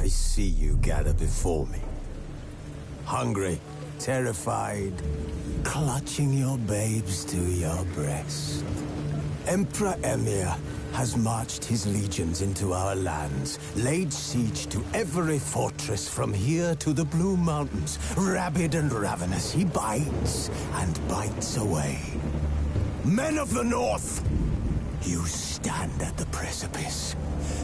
I see you gather before me. Hungry, terrified, clutching your babes to your breast. Emperor Emhyr has marched his legions into our lands, laid siege to every fortress from here to the Blue Mountains. Rabid and ravenous, he bites and bites away. Men of the North, you stand at the precipice.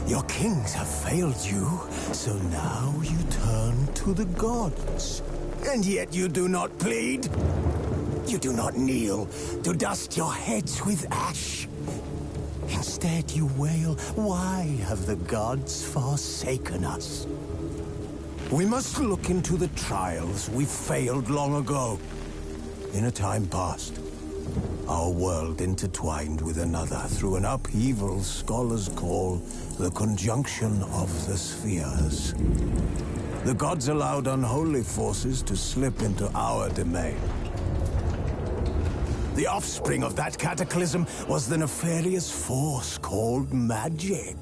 Your kings have failed you, so now you turn to the gods. And yet you do not plead. You do not kneel to dust your heads with ash. Instead you wail, why have the gods forsaken us? We must look into the trials we failed long ago. In a time past, our world intertwined with another through an upheaval scholars call the conjunction of the spheres. The gods allowed unholy forces to slip into our domain. The offspring of that cataclysm was the nefarious force called magic.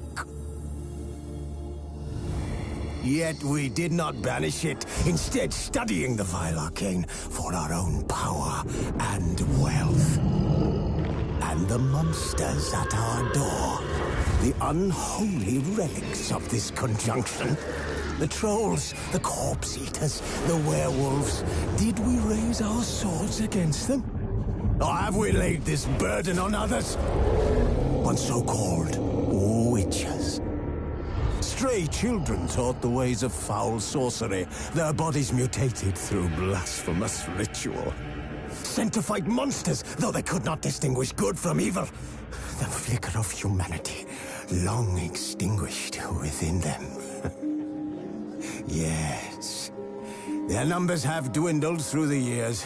Yet we did not banish it, instead studying the vile arcane for our own power and wealth. And the monsters at our door, the unholy relics of this conjunction. The trolls, the corpse-eaters, the werewolves. Did we raise our swords against them? Or have we laid this burden on others? On so-called witches. Stray children taught the ways of foul sorcery, their bodies mutated through blasphemous ritual. Sent to fight monsters, though they could not distinguish good from evil. The flicker of humanity, long extinguished within them. Yes, their numbers have dwindled through the years,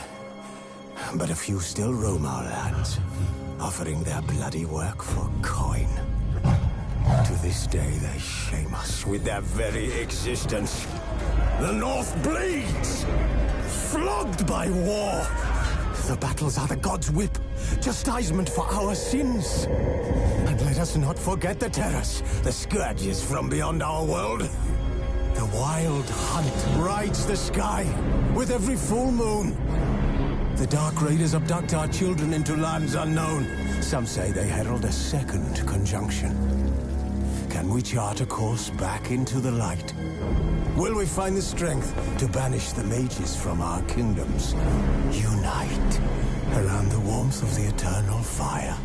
but a few still roam our lands, offering their bloody work for coin. To this day, they shame us with their very existence. The North bleeds, flogged by war. The battles are the gods' whip, chastisement for our sins. And let us not forget the terrors, the scourges from beyond our world. The wild hunt rides the sky with every full moon. The Dark Raiders abduct our children into lands unknown. Some say they herald a second conjunction. Can we chart a course back into the light? Will we find the strength to banish the mages from our kingdoms? Unite around the warmth of the eternal fire.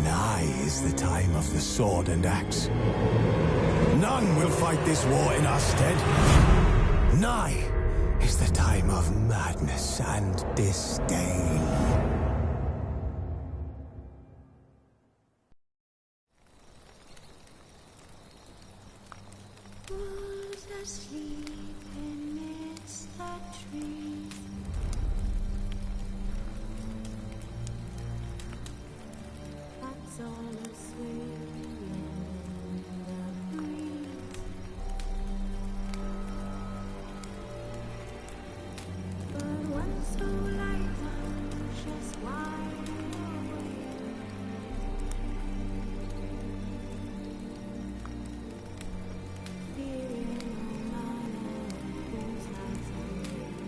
Nigh is the time of the sword and axe. None will fight this war in our stead. Nigh is the time of madness and disdain. Who's asleep amidst the trees? That's all a swaying in the breeze. But one so light just wide awake. Feeling alive, who's not awake?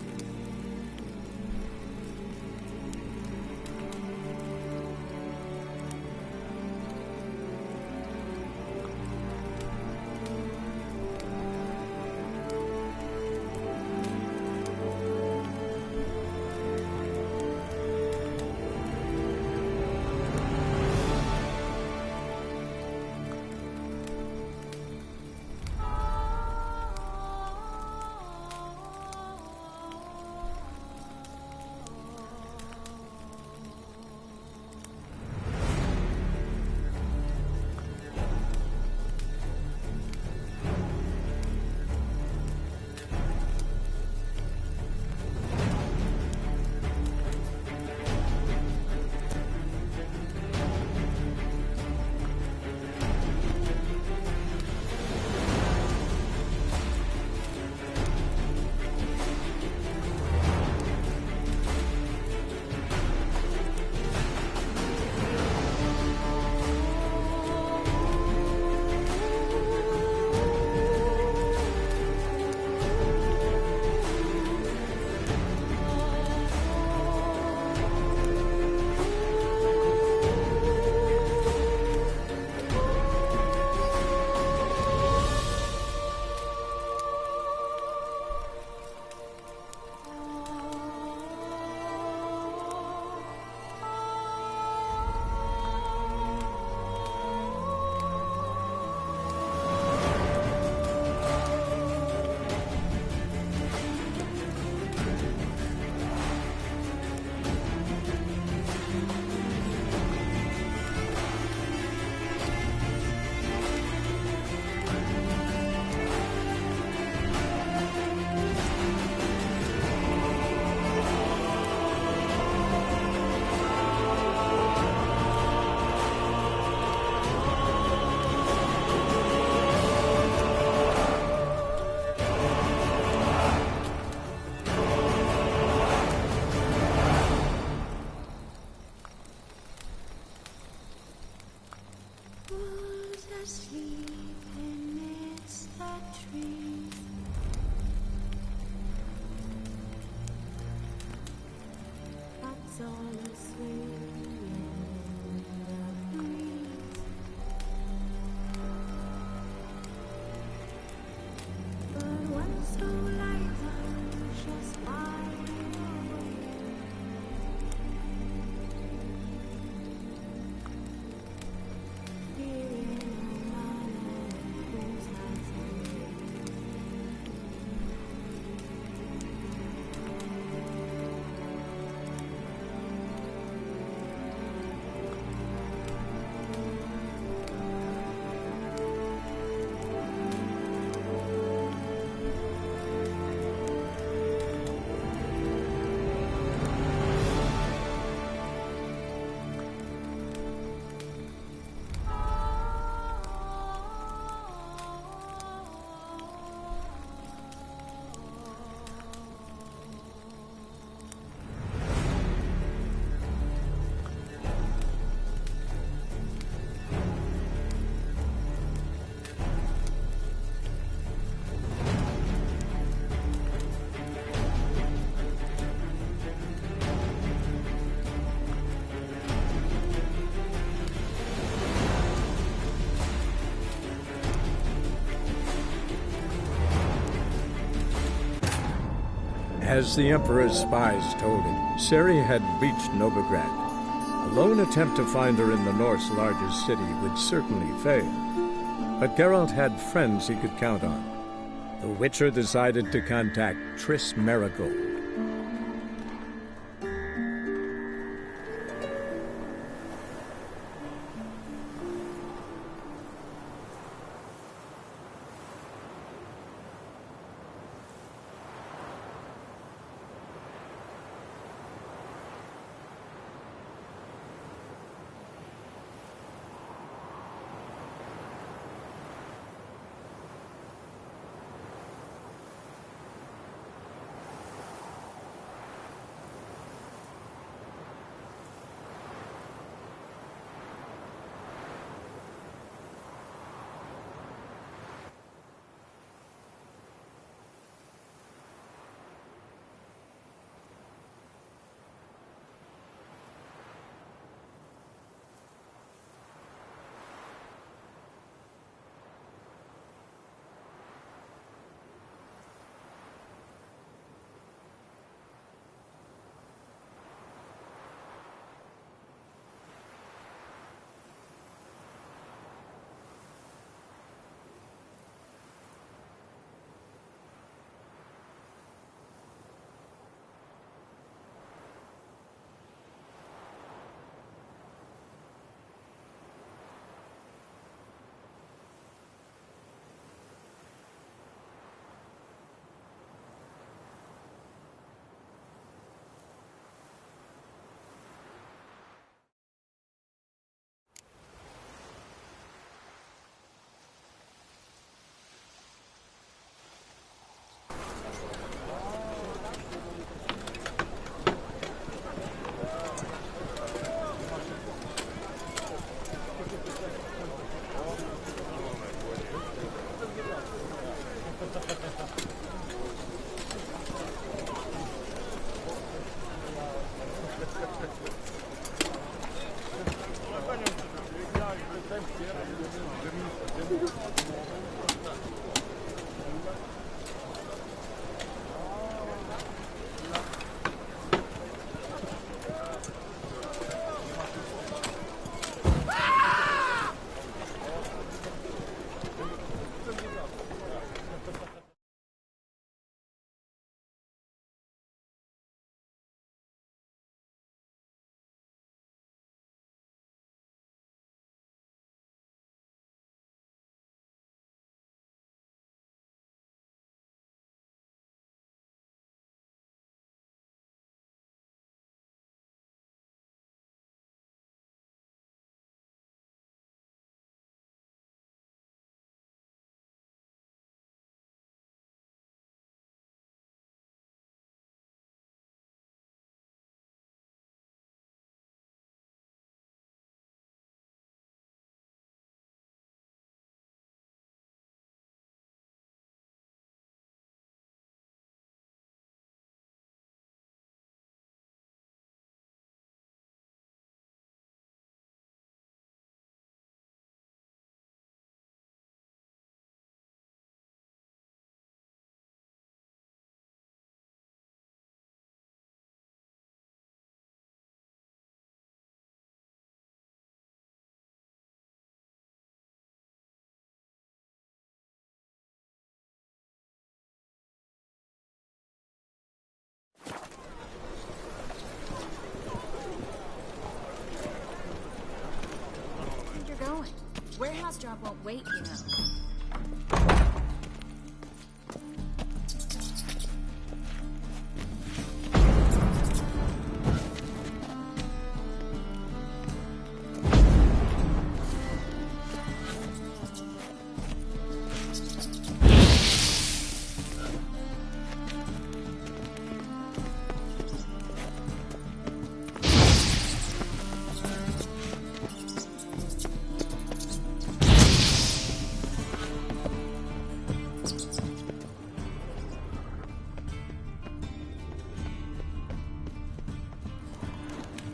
As the Emperor's spies told him, Ciri had reached Novigrad. A lone attempt to find her in the North's largest city would certainly fail. But Geralt had friends he could count on. The Witcher decided to contact Triss Merigold. Warehouse drop won't wait, you know.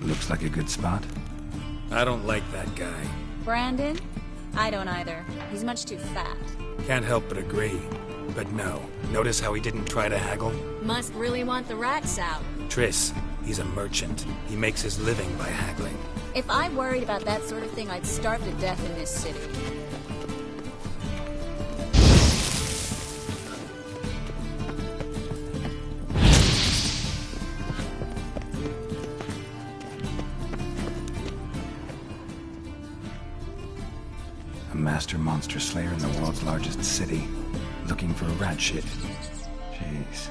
Looks like a good spot. I don't like that guy. Brandon? I don't either. He's much too fat. Can't help but agree. But no. Notice how he didn't try to haggle? Must really want the rats out. Triss, he's a merchant. He makes his living by haggling. If I worried about that sort of thing, I'd starve to death in this city. A master monster slayer in the world's largest city. Looking for a rat shit. Jeez.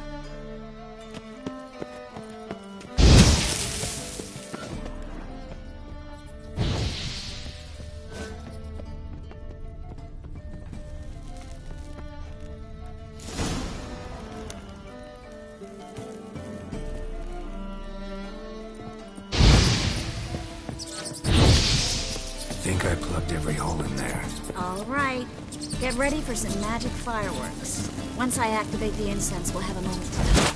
Think I plugged every hole in there. All right. Get ready for some magic fireworks. Once I activate the incense, we'll have a moment together.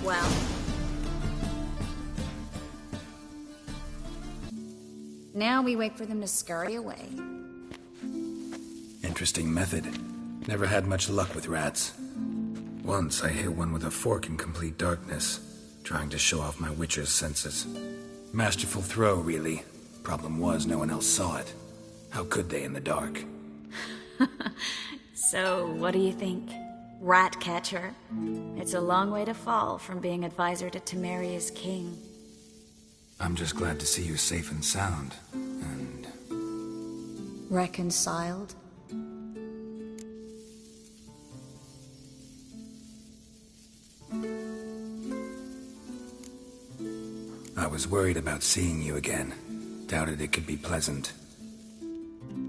Well. Now we wait for them to scurry away. Interesting method. Never had much luck with rats. Once I hit one with a fork in complete darkness, trying to show off my witcher's senses. Masterful throw, really. Problem was, no one else saw it. How could they in the dark? So, what do you think? Rat catcher? It's a long way to fall from being advisor to Temeria's king. I'm just glad to see you safe and sound. And... Reconciled? I was worried about seeing you again. Doubted it could be pleasant.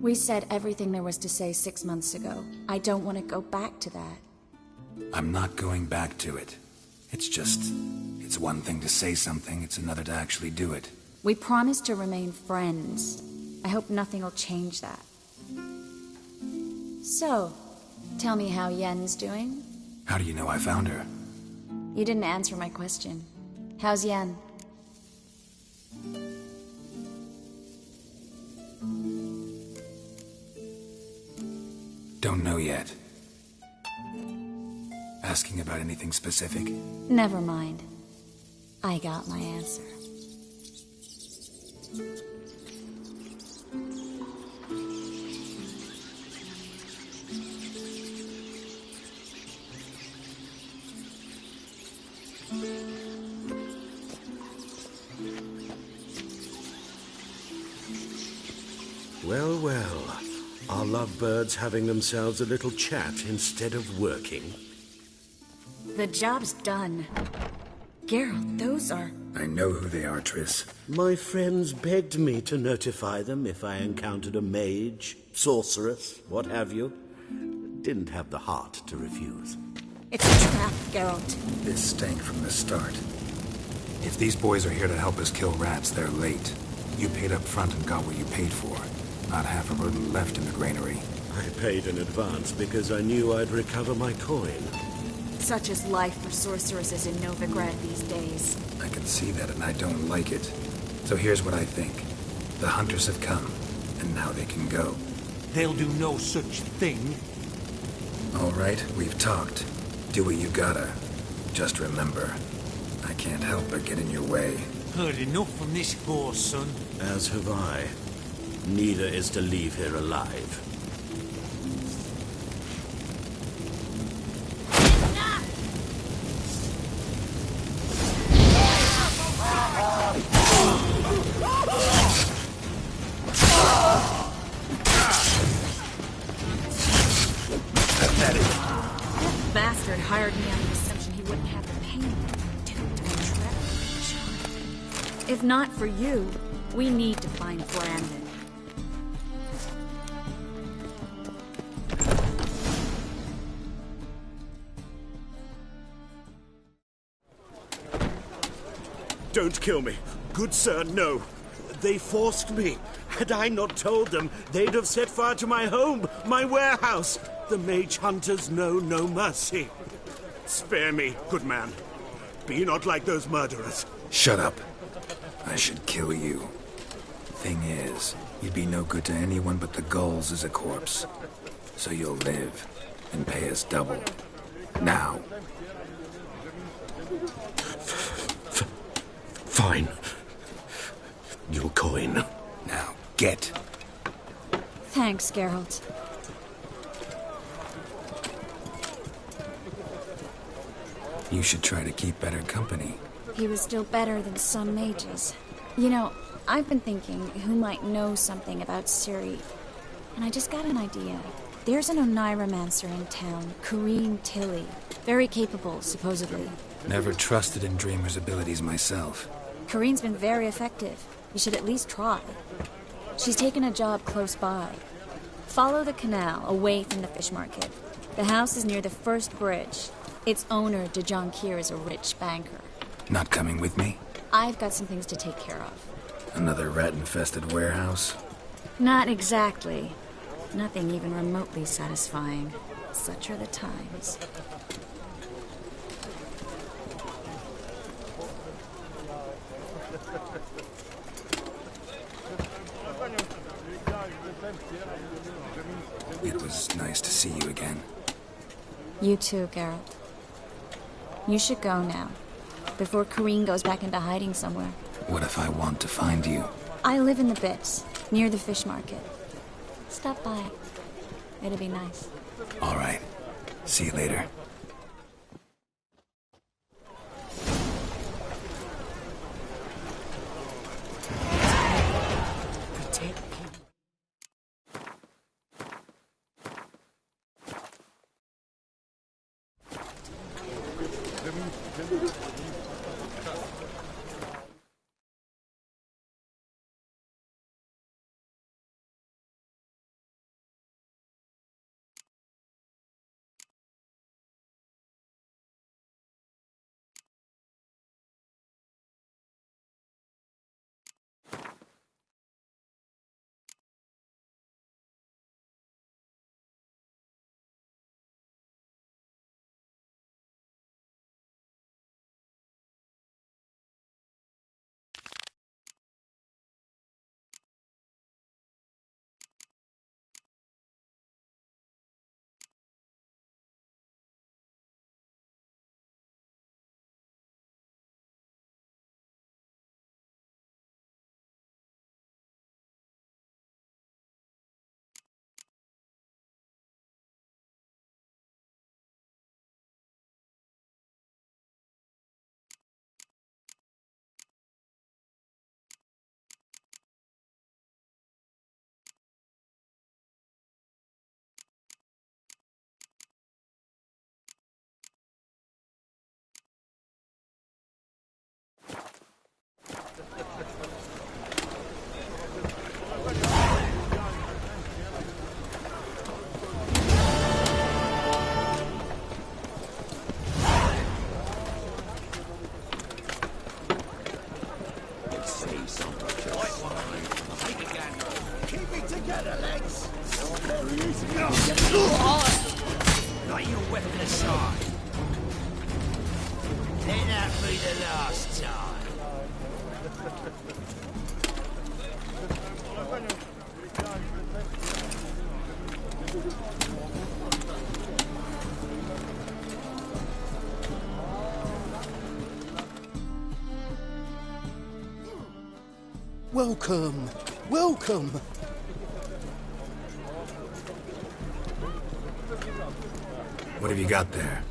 We said everything there was to say 6 months ago. I don't want to go back to that. I'm not going back to it. It's just... It's one thing to say something, it's another to actually do it. We promised to remain friends. I hope nothing will change that. So, tell me how Yen's doing? How do you know I found her? You didn't answer my question. How's Yen? Don't know yet. Asking about anything specific? Never mind. I got my answer. Well, well. Are lovebirds having themselves a little chat instead of working? The job's done. Geralt, those are... I know who they are, Triss. My friends begged me to notify them if I encountered a mage, sorceress, what have you. Didn't have the heart to refuse. It's a trap, Geralt. This stank from the start. If these boys are here to help us kill rats, they're late. You paid up front and got what you paid for. Not half a rodent left in the granary. I paid in advance because I knew I'd recover my coin. Such is life for sorceresses in Novigrad these days. I can see that and I don't like it. So here's what I think. The hunters have come, and now they can go. They'll do no such thing. All right, we've talked. Do what you gotta. Just remember, I can't help but get in your way. Heard enough from this horse, son. As have I. Neither is to leave here alive. That bastard hired me on the assumption he wouldn't have the pain. Doomed to be trapped. If not for you, we need to find Brandon. Don't kill me. Good sir, no. They forced me. Had I not told them, they'd have set fire to my home, my warehouse. The mage hunters know no mercy. Spare me, good man. Be not like those murderers. Shut up. I should kill you. Thing is, you'd be no good to anyone but the gulls as a corpse. So you'll live, and pay us double. Now. Fine. Your coin. Now, get. Thanks, Geralt. You should try to keep better company. He was still better than some mages. You know, I've been thinking who might know something about Ciri, and I just got an idea. There's an Oneiromancer in town, Corrine Tilly. Very capable, supposedly. Never trusted in Dreamer's abilities myself. Corrine's been very effective. You should at least try. She's taken a job close by. Follow the canal, away from the fish market. The house is near the first bridge. Its owner, De Jonquier, is a rich banker. Not coming with me? I've got some things to take care of. Another rat-infested warehouse? Not exactly. Nothing even remotely satisfying. Such are the times. It was nice to see you again. You too, Geralt. You should go now, before Corrine goes back into hiding somewhere. What if I want to find you? I live in the Bits, near the fish market. Stop by. It'll be nice. All right. See you later. Like your weapon aside. Let that be the last time. Welcome. Welcome. What have you got there?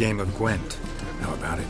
game of Gwent. How about it?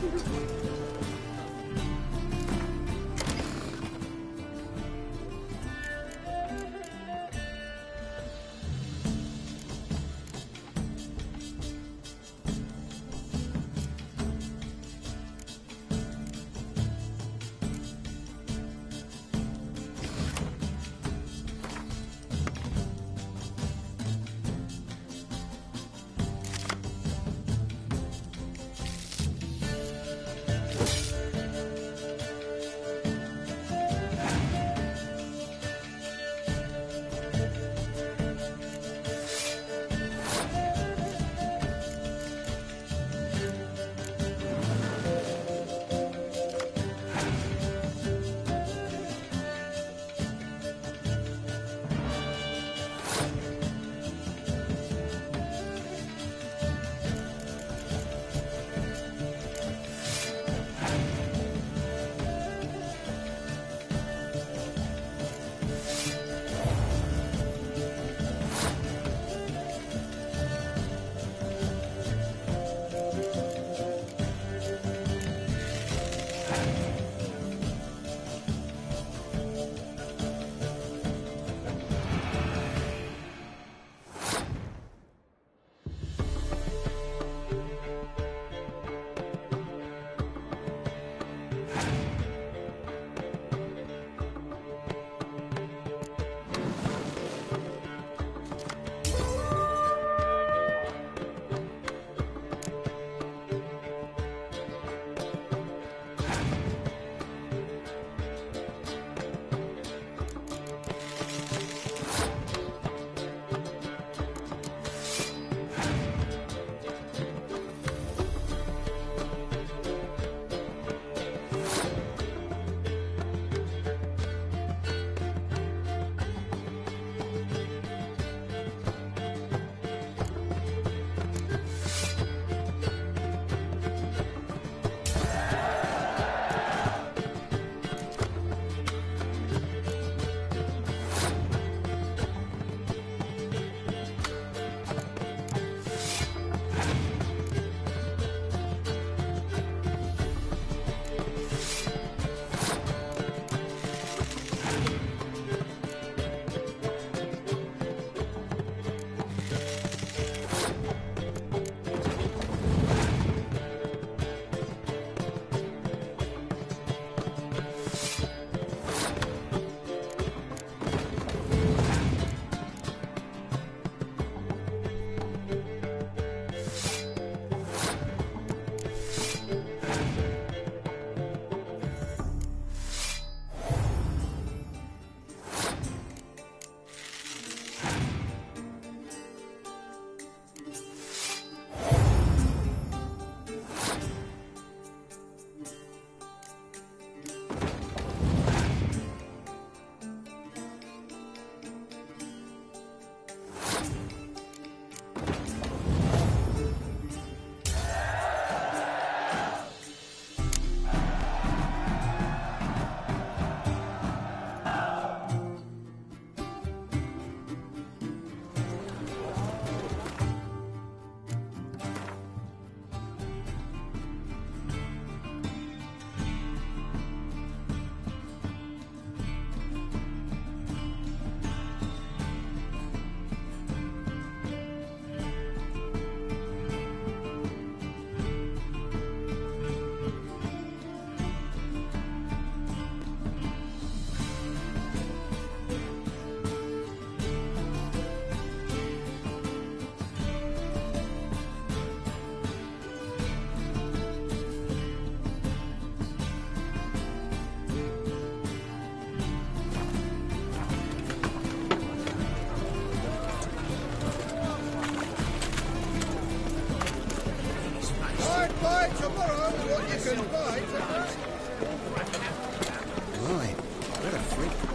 Right, what a freak.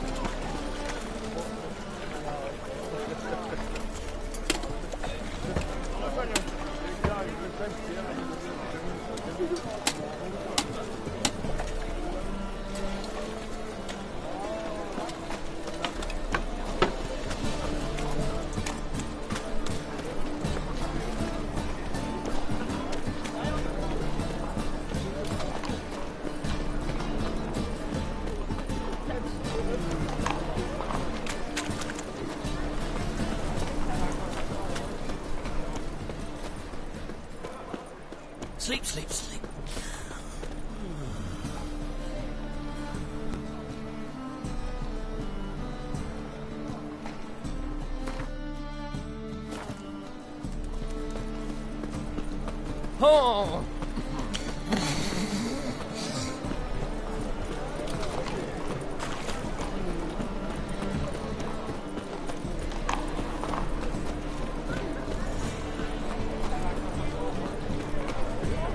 Sleep, sleep, sleep. Oh!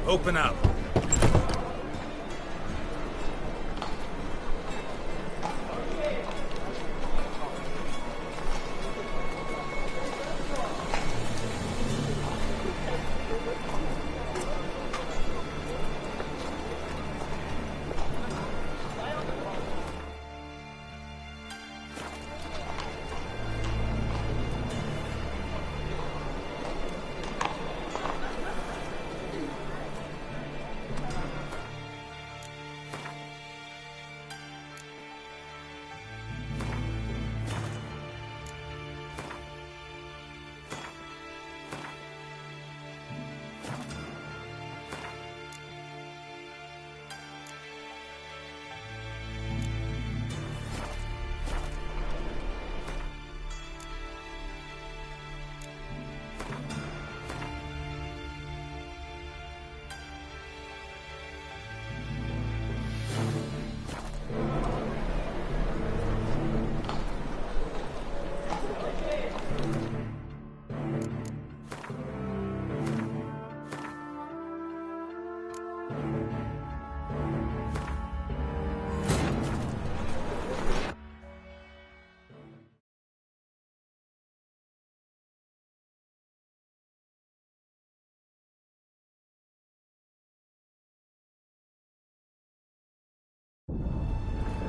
Open up.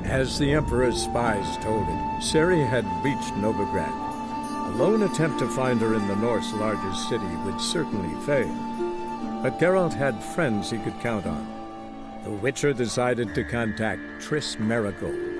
As the Emperor's spies told it, Ciri had reached Novigrad. A lone attempt to find her in the North's largest city would certainly fail. But Geralt had friends he could count on. The Witcher decided to contact Triss Merigold.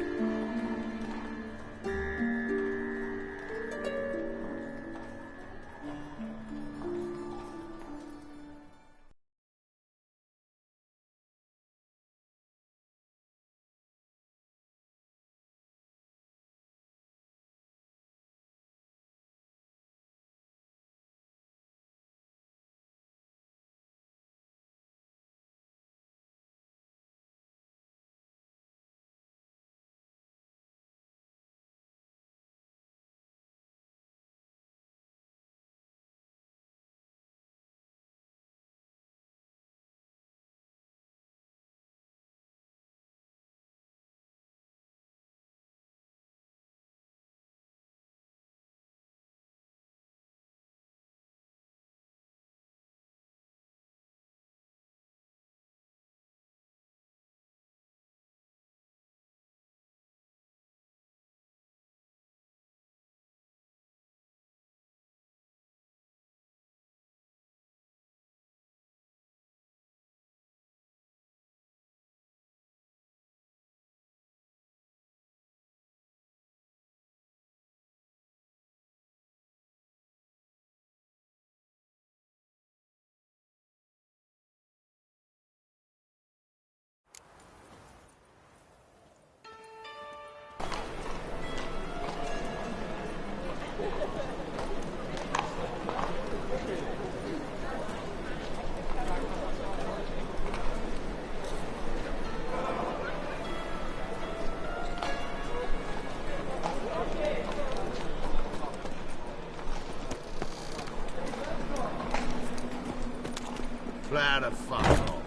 Fly the fuck off.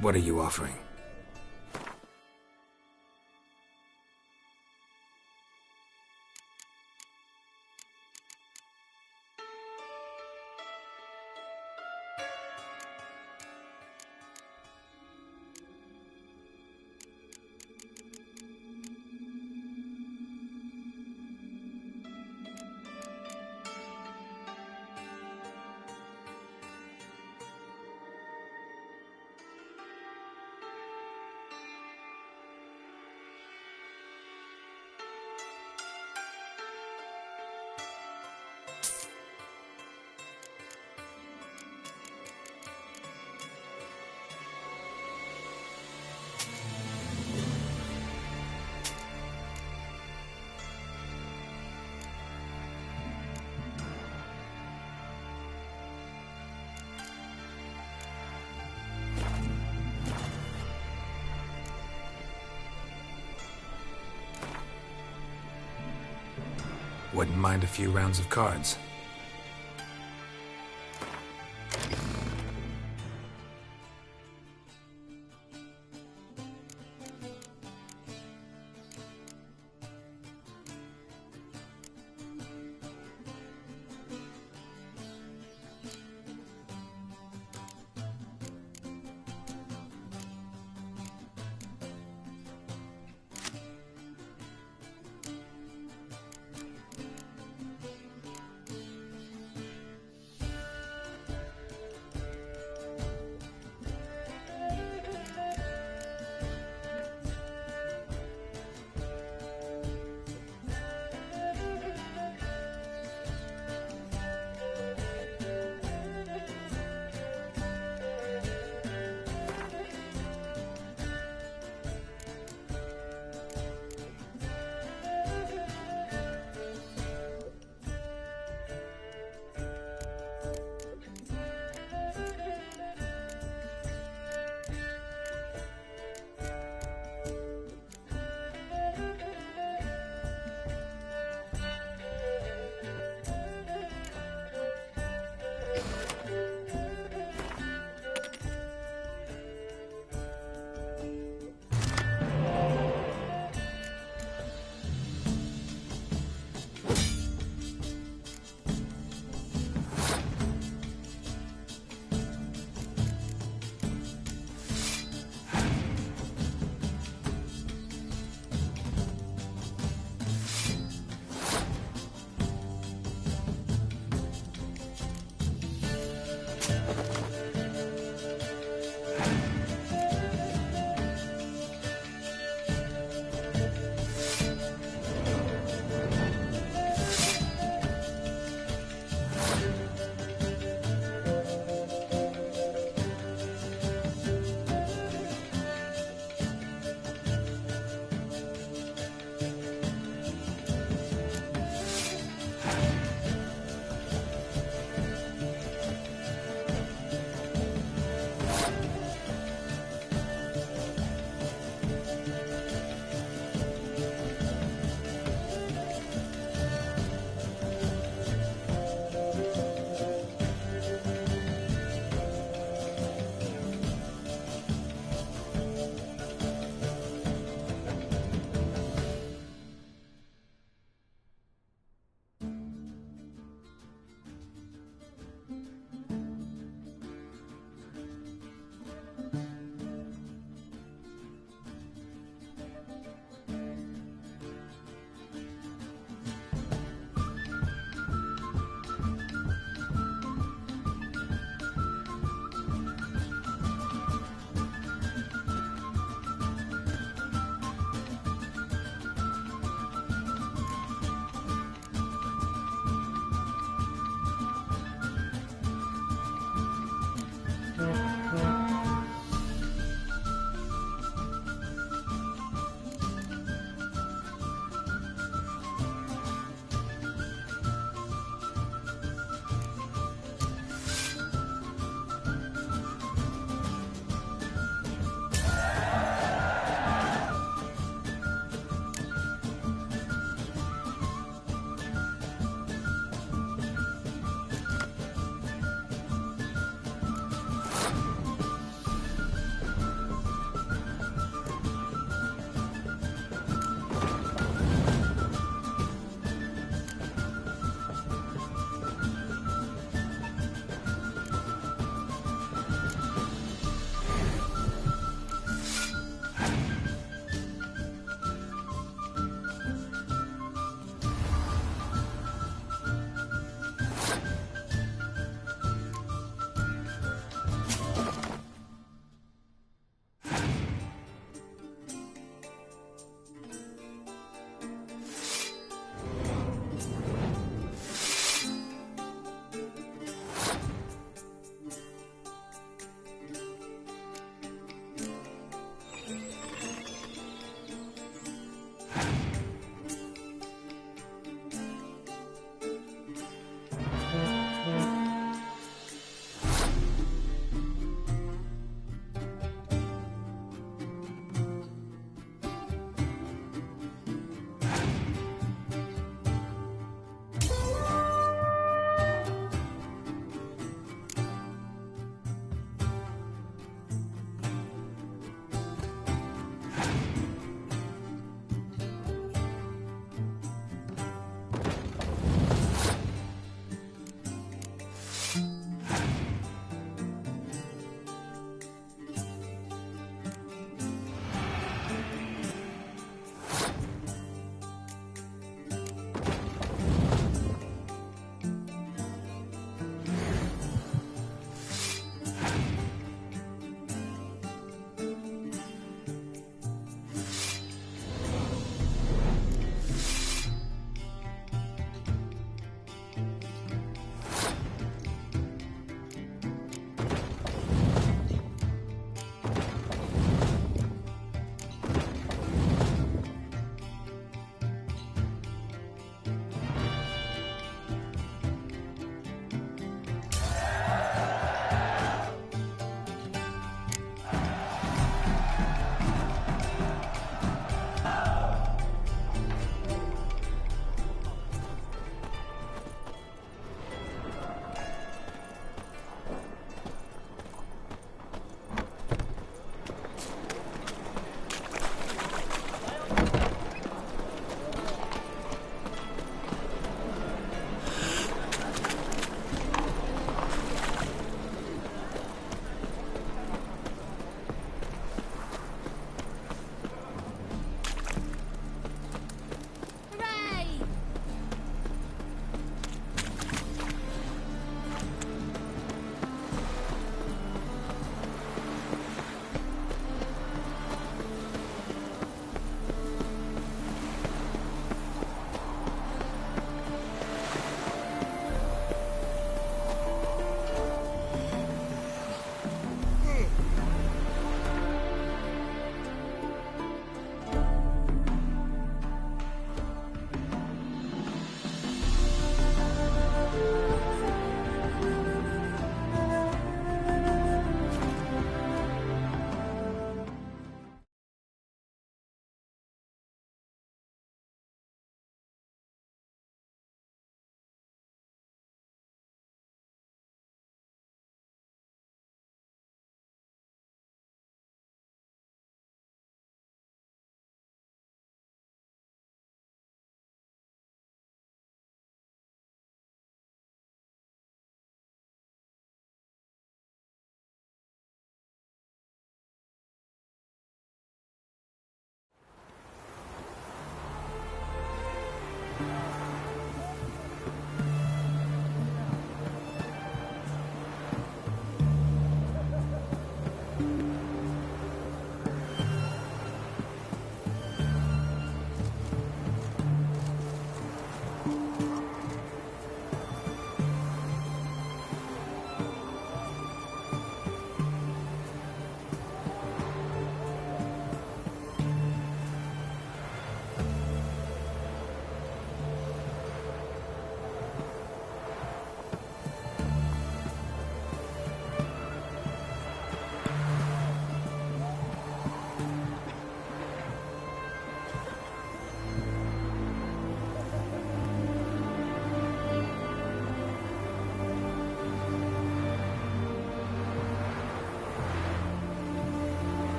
What are you offering? Wouldn't mind a few rounds of cards.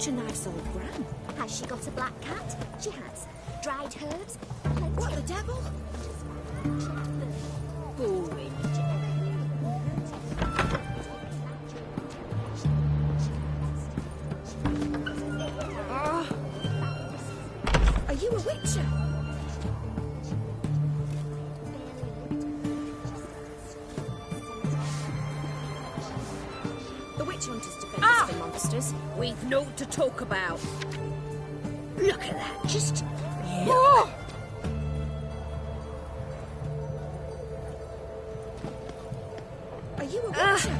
Such a nice old gran. Has she got a black cat? She has. Dried herbs? Plenty What, the of devil? boring. Are you a witcher? The witch hunters defend us from monsters. We've naught to talk about. Look at that. Just Are you a witcher?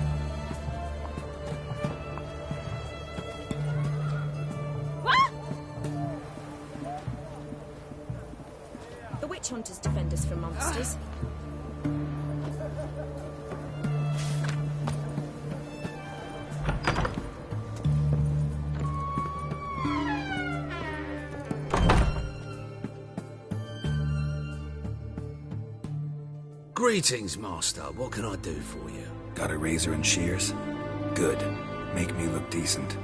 The witch hunters defend us from monsters. Greetings, Master. What can I do for you? Got a razor and shears? Good. Make me look decent.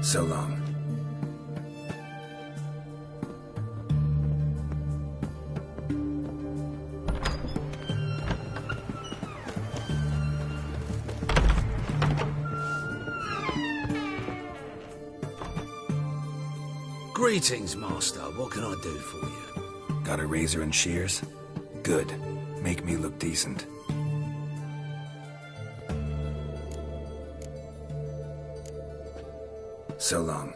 So long. Greetings, Master. What can I do for you? Got a razor and shears? Good. Make me look decent. So long.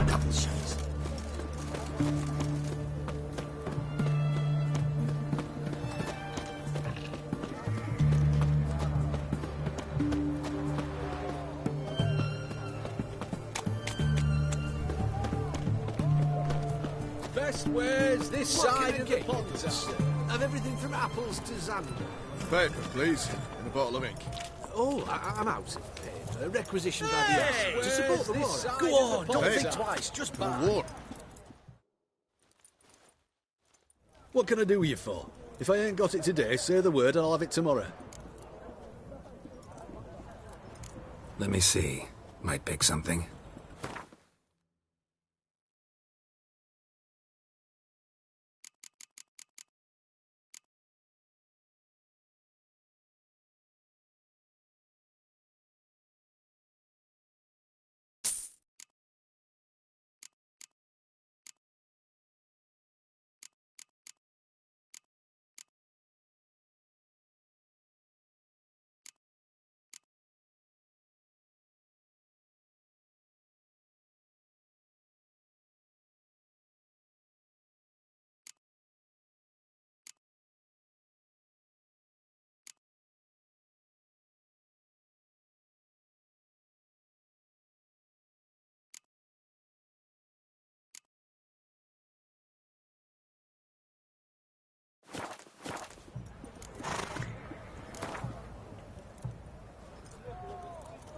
Couple shots. Best wares this What side can I of the get you, pond, good sir. sir? Of everything from apples to Xander. Paper, please, and a bottle of ink. Oh, I'm out of paper. Requisitioned by the Hey, to support the where's war. this side Go of on, the don't pond, think sir? twice. Just The buy. war. What can I do you for? If I ain't got it today, say the word and I'll have it tomorrow. Let me see. Might pick something.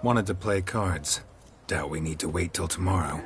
Wanted to play cards. Doubt we need to wait till tomorrow.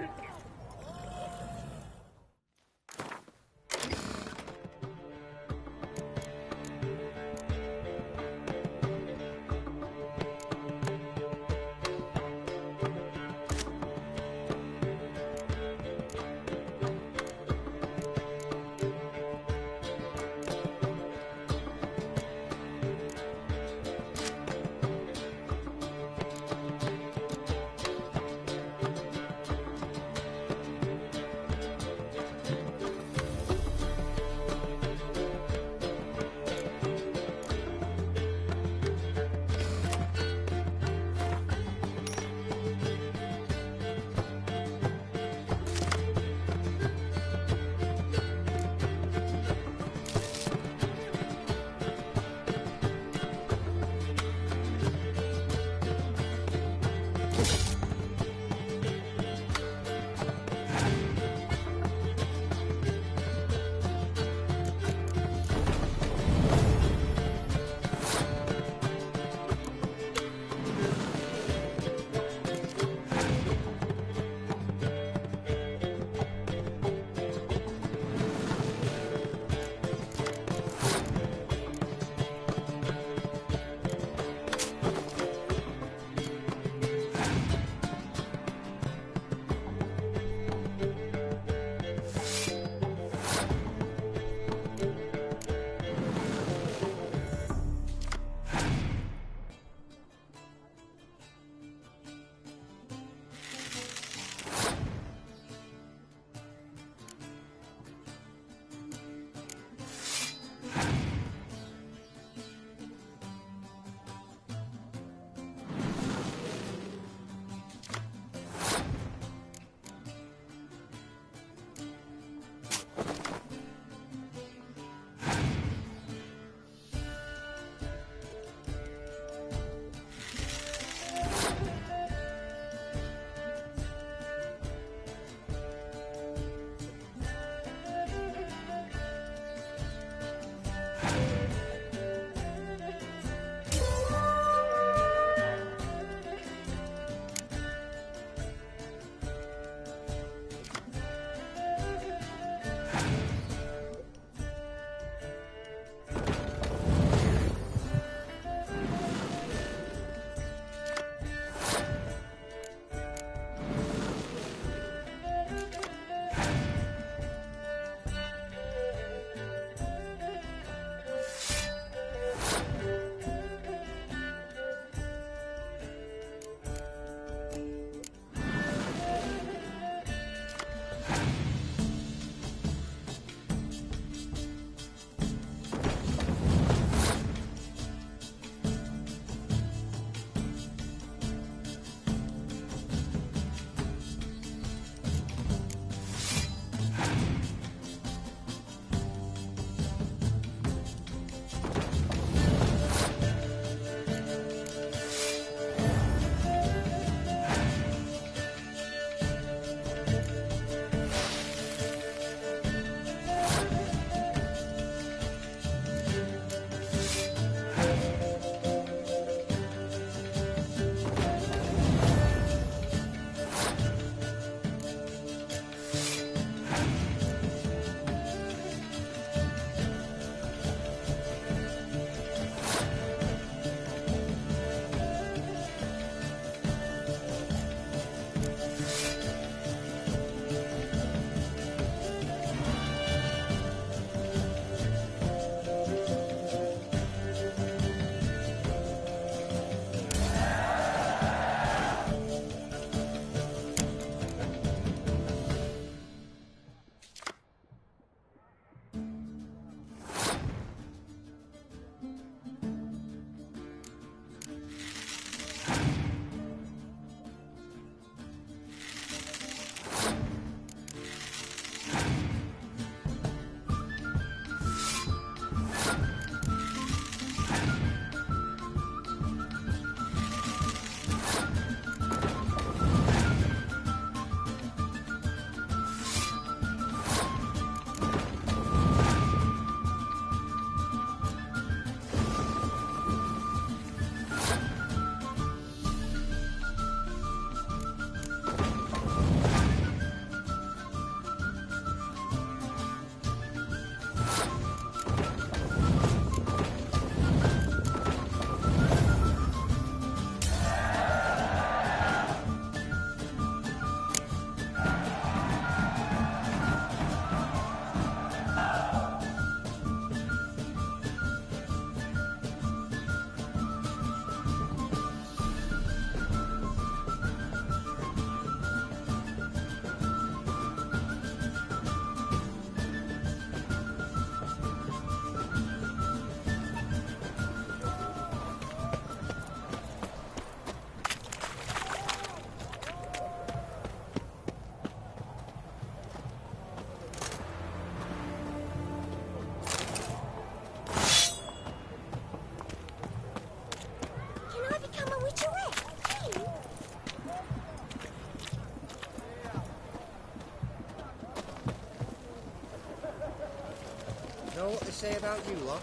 say about you lot?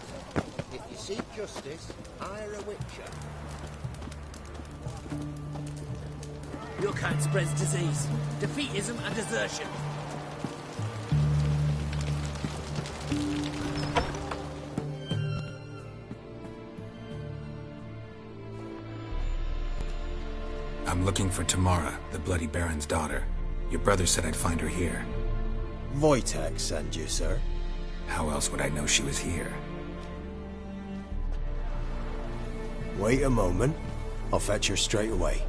If you seek justice, hire a witcher. Your kind spreads disease, defeatism and desertion. I'm looking for Tamara, the Bloody Baron's daughter. Your brother said I'd find her here. Wojtek sent you, sir. How else would I know she was here? Wait a moment. I'll fetch her straight away.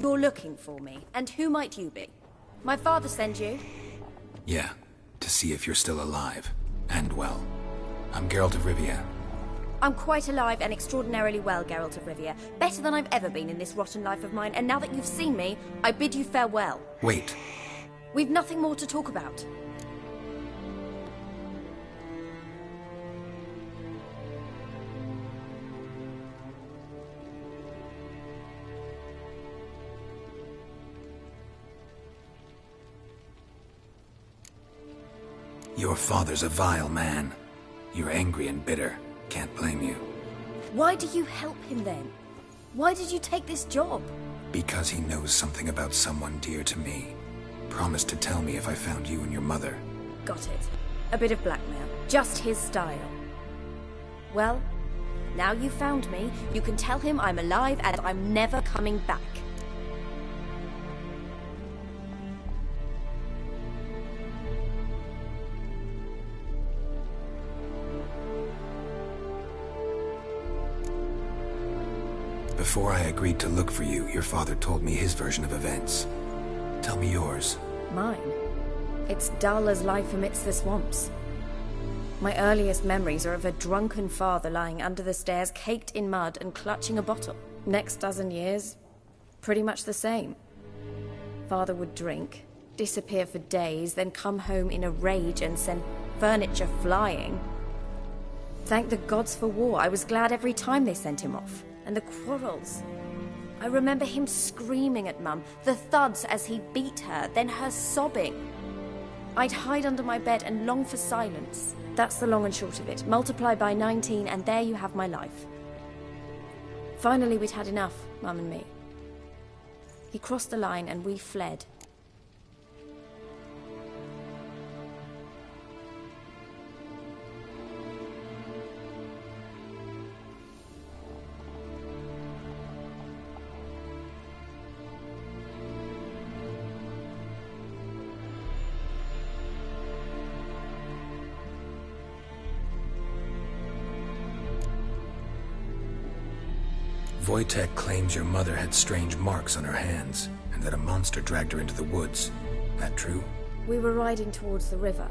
You're looking for me, and who might you be? My father sent you? Yeah, to see if you're still alive. And well. I'm Geralt of Rivia. I'm quite alive and extraordinarily well, Geralt of Rivia. Better than I've ever been in this rotten life of mine, and now that you've seen me, I bid you farewell. Wait. We've nothing more to talk about. Your father's a vile man. You're angry and bitter. Can't blame you. Why do you help him then? Why did you take this job? Because he knows something about someone dear to me. Promised to tell me if I found you and your mother. Got it. A bit of blackmail. Just his style. Well, now you've found me, you can tell him I'm alive and I'm never coming back. Before I agreed to look for you, your father told me his version of events. Tell me yours. Mine? It's dull as life amidst the swamps. My earliest memories are of a drunken father lying under the stairs, caked in mud and clutching a bottle. Next dozen years, pretty much the same. Father would drink, disappear for days, then come home in a rage and send furniture flying. Thank the gods for war. I was glad every time they sent him off. And the quarrels. I remember him screaming at Mum, the thuds as he beat her, then her sobbing. I'd hide under my bed and long for silence. That's the long and short of it. Multiply by 19 and there you have my life. Finally we'd had enough, Mum and me. He crossed the line and we fled. Wojtek claims your mother had strange marks on her hands, and that a monster dragged her into the woods. That true? We were riding towards the river.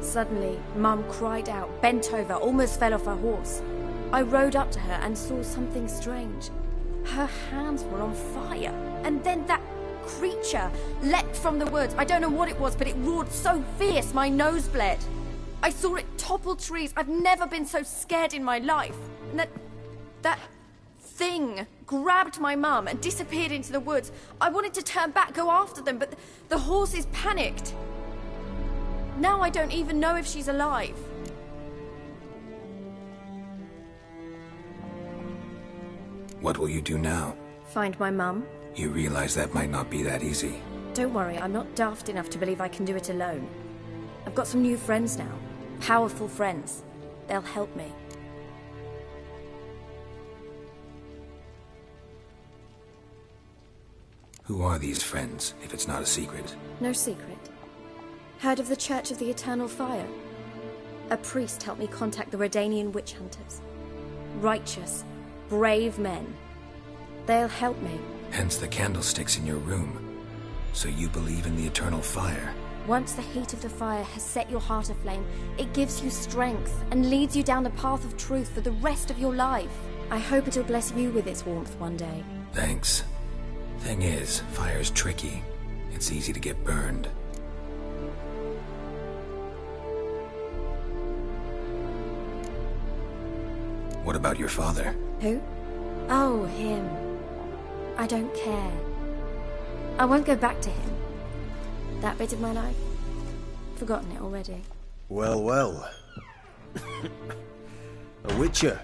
Suddenly, Mum cried out, bent over, almost fell off her horse. I rode up to her and saw something strange. Her hands were on fire, and then that creature leapt from the woods. I don't know what it was, but it roared so fierce my nose bled. I saw it topple trees. I've never been so scared in my life. And that thing grabbed my mum and disappeared into the woods. I wanted to turn back, go after them, but the horses panicked. Now I don't even know if she's alive. What will you do now? Find my mum. You realize that might not be that easy. Don't worry, I'm not daft enough to believe I can do it alone. I've got some new friends now. Powerful friends. They'll help me. Who are these friends, if it's not a secret? No secret. Heard of the Church of the Eternal Fire? A priest helped me contact the Redanian witch hunters. Righteous, brave men. They'll help me. Hence the candlesticks in your room. So you believe in the eternal fire? Once the heat of the fire has set your heart aflame, it gives you strength and leads you down the path of truth for the rest of your life. I hope it'll bless you with its warmth one day. Thanks. Thing is, fire's tricky. it's easy to get burned. What about your father? Who? Oh, him. I don't care. I won't go back to him. That bit of my life? Forgotten it already. Well, well. A witcher.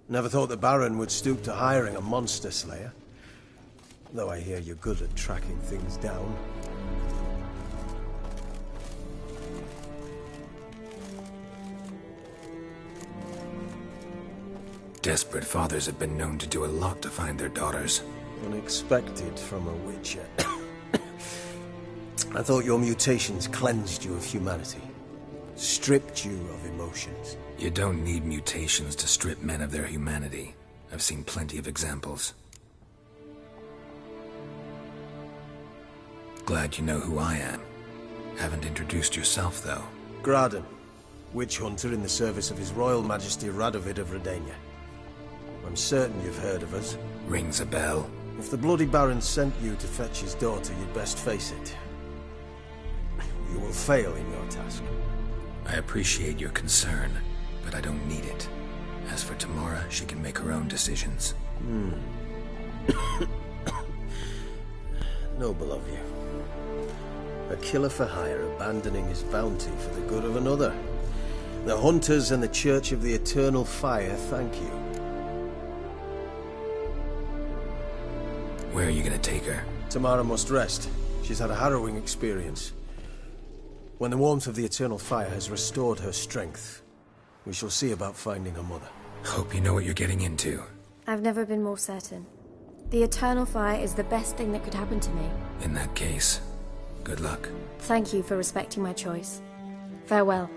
Never thought the Baron would stoop to hiring a monster slayer. Though I hear you're good at tracking things down. Desperate fathers have been known to do a lot to find their daughters. Unexpected from a witcher. I thought your mutations cleansed you of humanity. Stripped you of emotions. You don't need mutations to strip men of their humanity. I've seen plenty of examples. Glad you know who I am. Haven't introduced yourself, though. Graden, witch hunter in the service of His Royal Majesty Radovid of Redania. I'm certain you've heard of us. Rings a bell. If the Bloody Baron sent you to fetch his daughter, you'd best face it. You will fail in your task. I appreciate your concern, but I don't need it. As for Tamara, she can make her own decisions. Noble of you. A killer for hire abandoning his bounty for the good of another. The Hunters and the Church of the Eternal Fire thank you. Where are you gonna take her? Tamara must rest. She's had a harrowing experience. When the warmth of the Eternal Fire has restored her strength, we shall see about finding her mother. Hope you know what you're getting into. I've never been more certain. The Eternal Fire is the best thing that could happen to me. In that case, good luck. Thank you for respecting my choice. Farewell.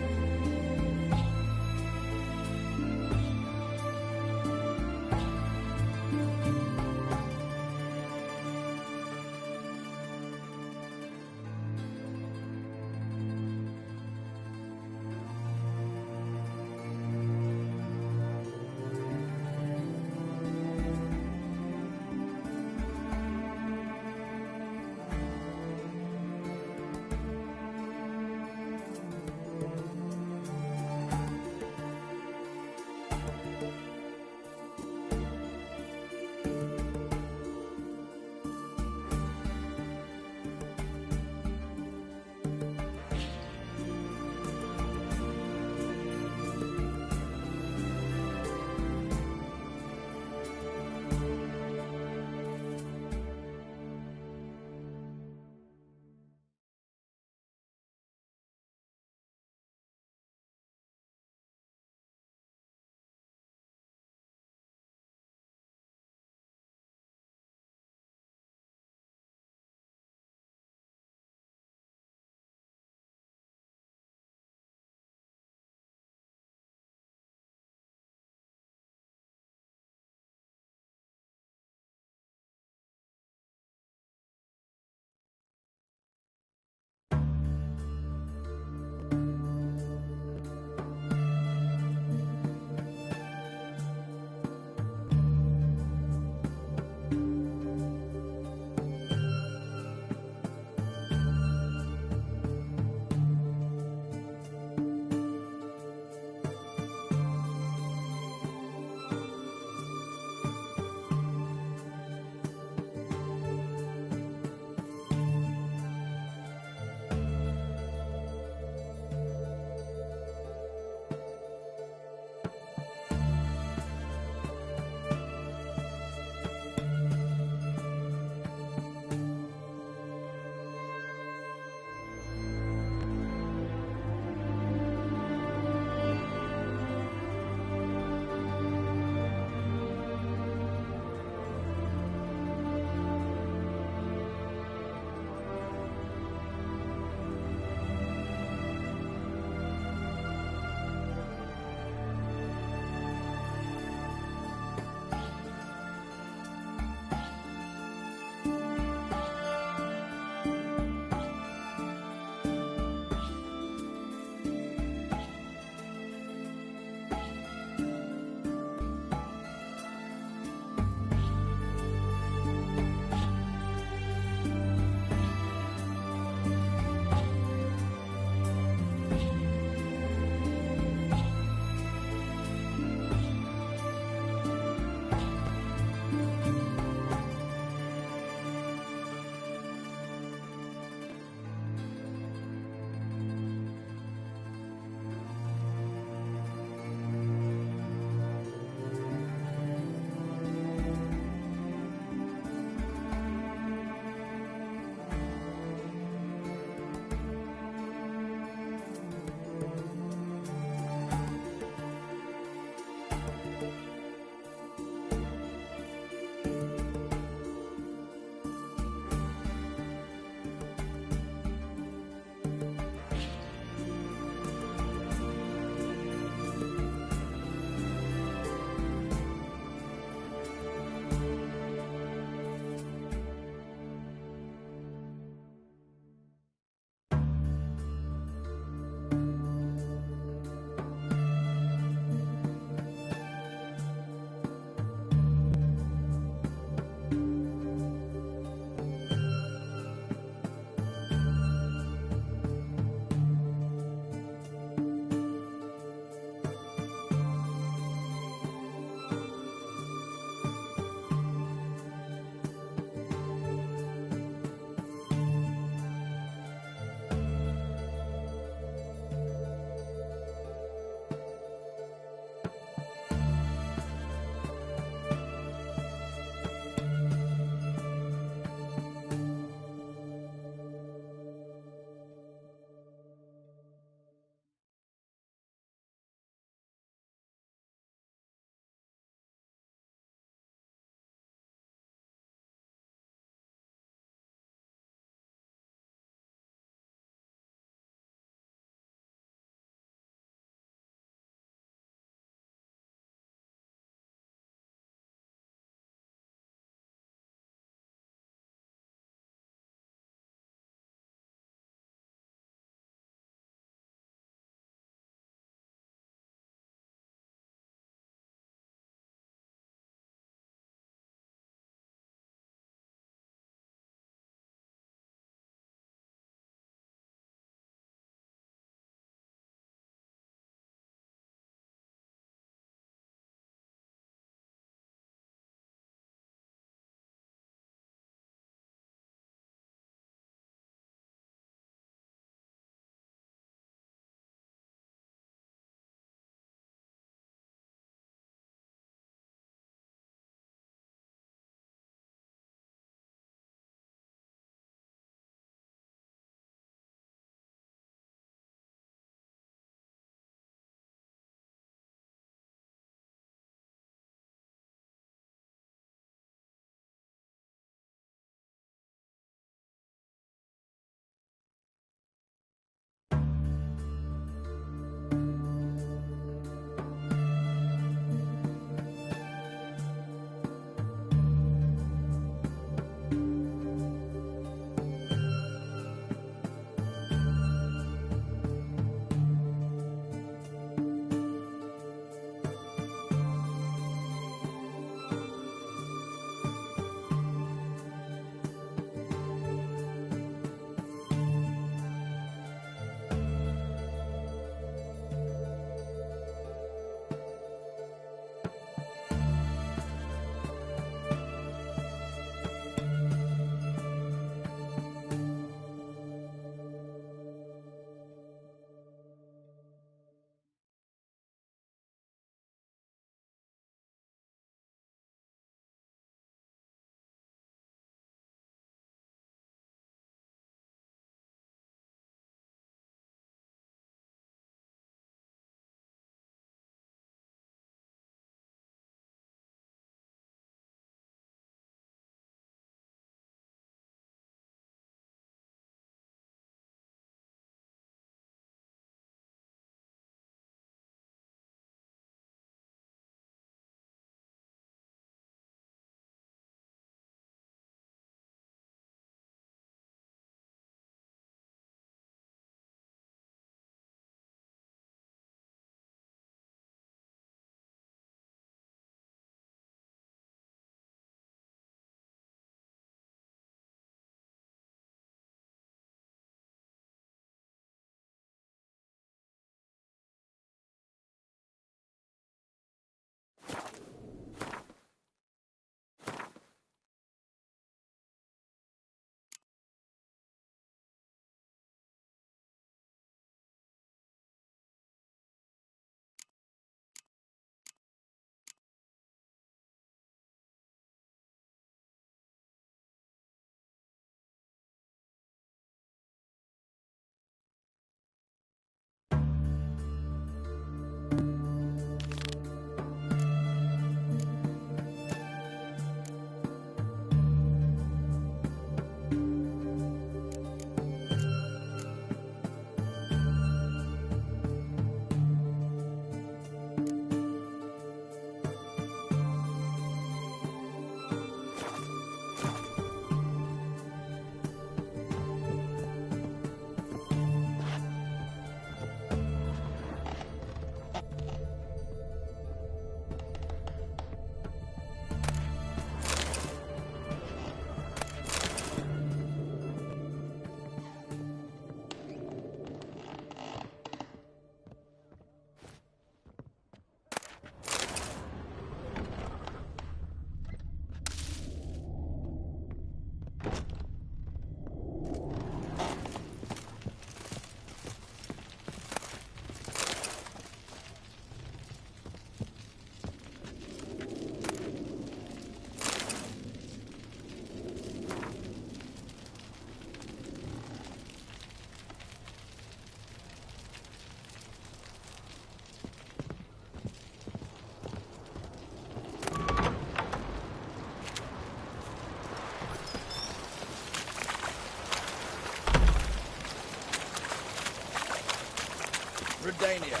Redania.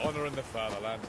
Honor in the fatherland.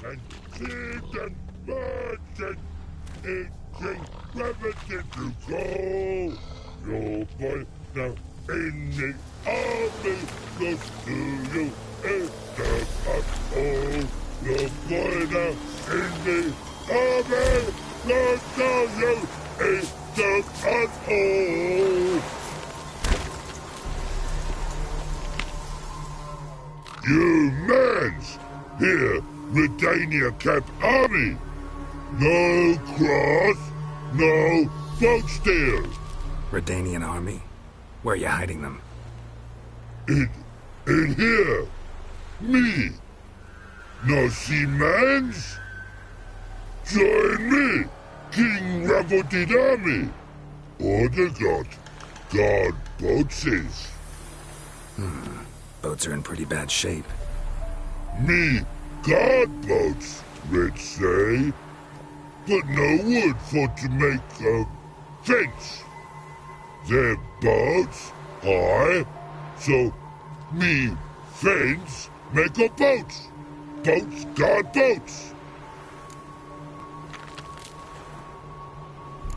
Considered merchant, itching remedy to go. Your boy now in the army, close to you is the patrol. Your boy now in the army, close to you is the patrol. You mans, here, Redania Camp Army. No cross, no boat steer. Redanian army? Where are you hiding them? In here. Me. No seamans? Join me, King Ravodid Army. Order God boatses. Boats are in pretty bad shape. Me guard boats, Red say. But no wood for to make a fence. Their boats high, so me fence make a boat. Boats guard boats.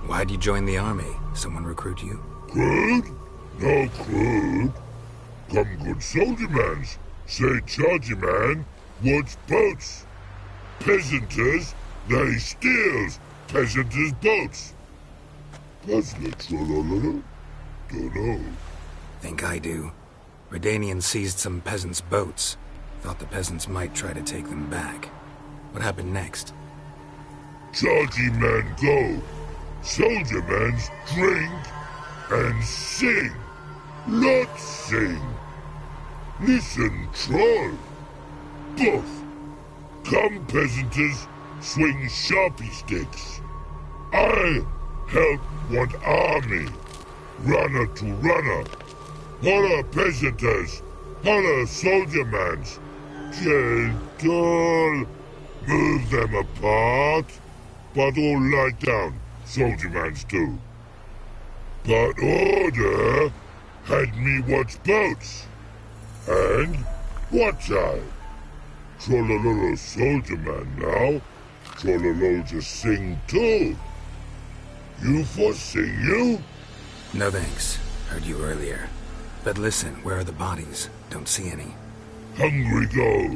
Why'd you join the army? Someone recruit you? Crude? No crude. Come good soldier mans. Say chargy man wants boats. Peasanters, they steals peasanters' boats. Puzzler trollololo? Dunno. Think I do. Redanians seized some peasants' boats. Thought the peasants might try to take them back. What happened next? Chargy man go. Soldier mans drink and sing. Not sing. Listen, troll. Both. Come, peasanters, swing sharpie sticks. I help one army. Runner to runner. Holla, peasanters. Holla, soldier mans. Gentle. Move them apart. But all lie down, soldier mans too. But order had me watch boats. And watch I. Trollololo soldier man now. Trollolo just sing too. You for sing you? No thanks. Heard you earlier. But listen, where are the bodies? Don't see any. Hungry go.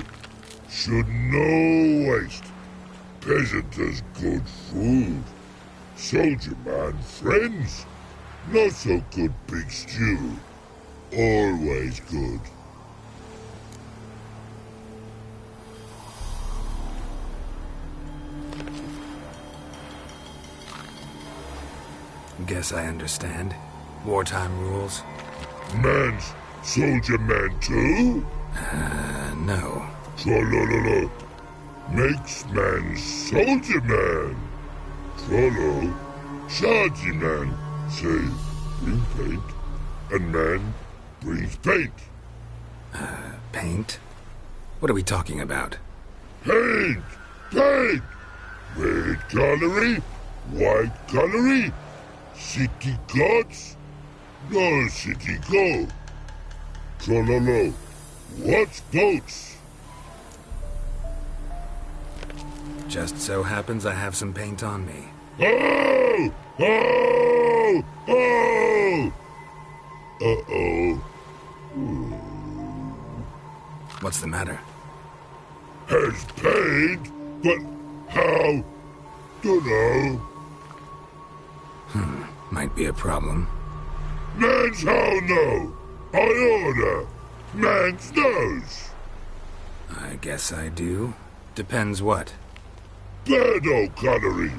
Should no waste. Peasanters good food. Soldier man friends. Not so good big stew. Always good. Guess I understand. Wartime rules. Mans, Soldier man too? No. Trollololo. Makes man soldier man. Trollo. Chargy man. Say, bring paint. And man brings paint. Paint? What are we talking about? Paint! Paint! Red colory, white colory, city gods, no city go. Trollolo, what's boats? Just so happens I have some paint on me. Oh! Oh! Oh! Uh-oh. What's the matter? Has paint, but how? Dunno. Might be a problem. Man's how no. I order. Man's knows. I guess I do. Depends what. Birdo colory.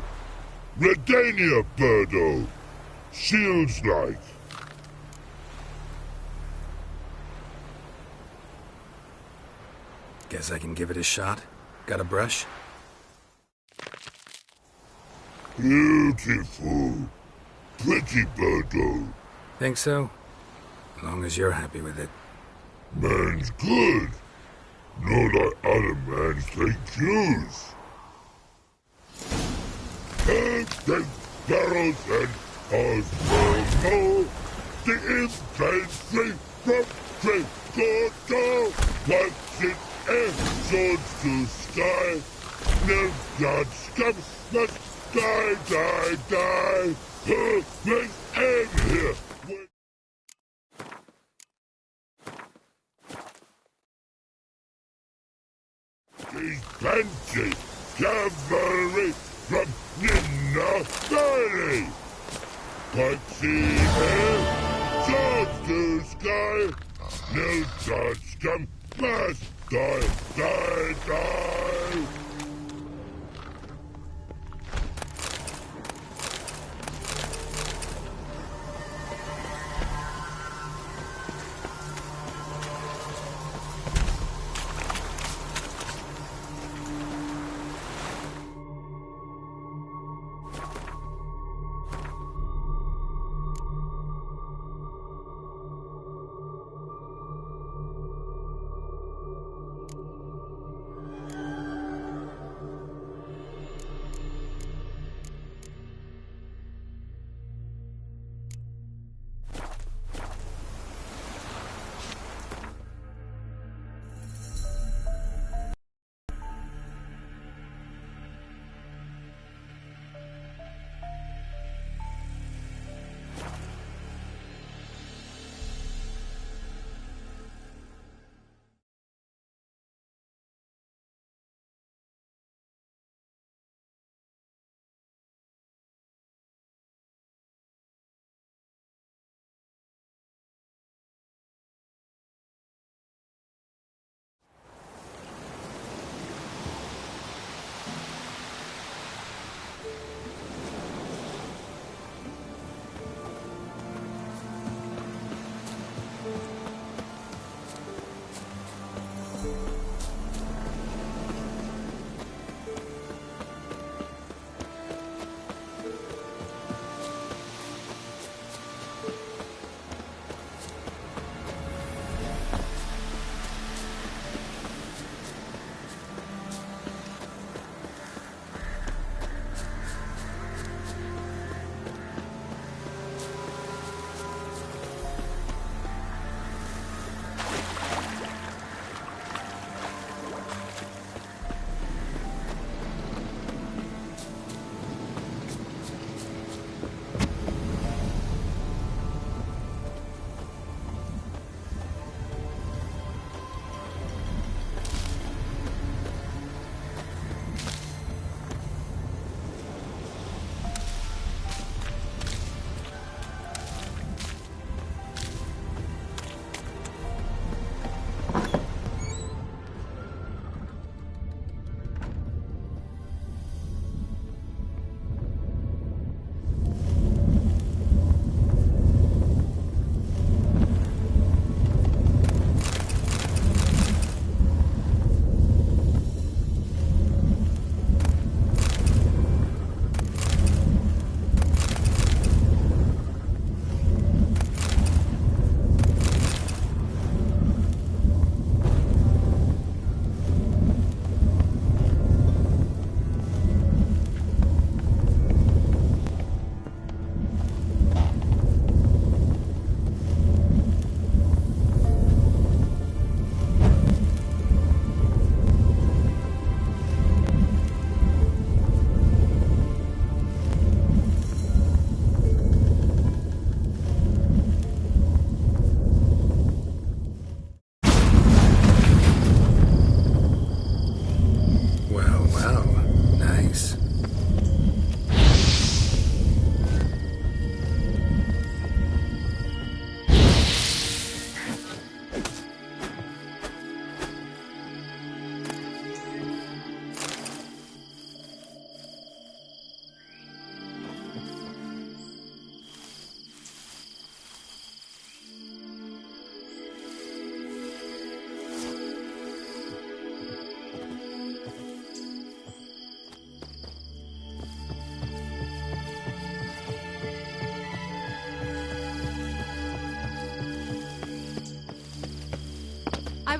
Redania birdo. Shields like. Guess I can give it a shot. Got a brush? Beautiful. Pretty birdo. Think so? As long as you're happy with it. Man's good. Not like other mans take cues. Take barrels and Oswaldo. The infantry from Tregoto. Puts it air, swords to sky. No god scum must die, die, die. Let's end here. These fancy cavalry from Ninna Valley. Pipes in air, swords to sky. No god scum must die, die, die.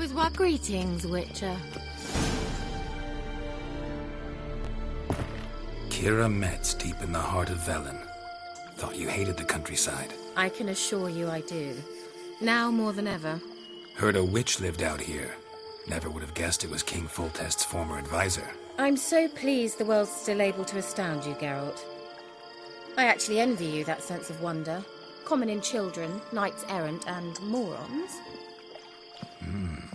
was what? Greetings, Witcher. Kira Metz, deep in the heart of Velen. Thought you hated the countryside. I can assure you I do. Now more than ever. Heard a witch lived out here. Never would have guessed it was King Foltest's former advisor. I'm so pleased the world's still able to astound you, Geralt. I actually envy you that sense of wonder. Common in children, knights errant, and morons.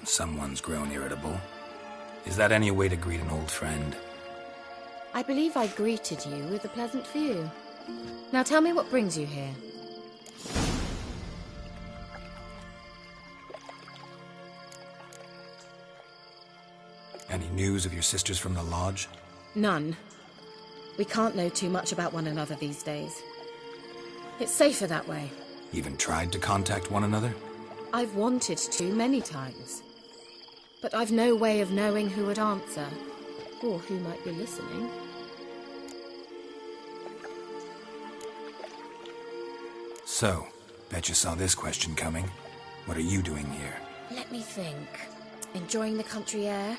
Someone's grown irritable. Is that any way to greet an old friend? I believe I greeted you with a pleasant view. Now tell me what brings you here. Any news of your sisters from the lodge? None. We can't know too much about one another these days. It's safer that way. Even tried to contact one another? I've wanted to many times. But I've no way of knowing who would answer, or who might be listening. So, bet you saw this question coming. What are you doing here? Let me think. Enjoying the country air?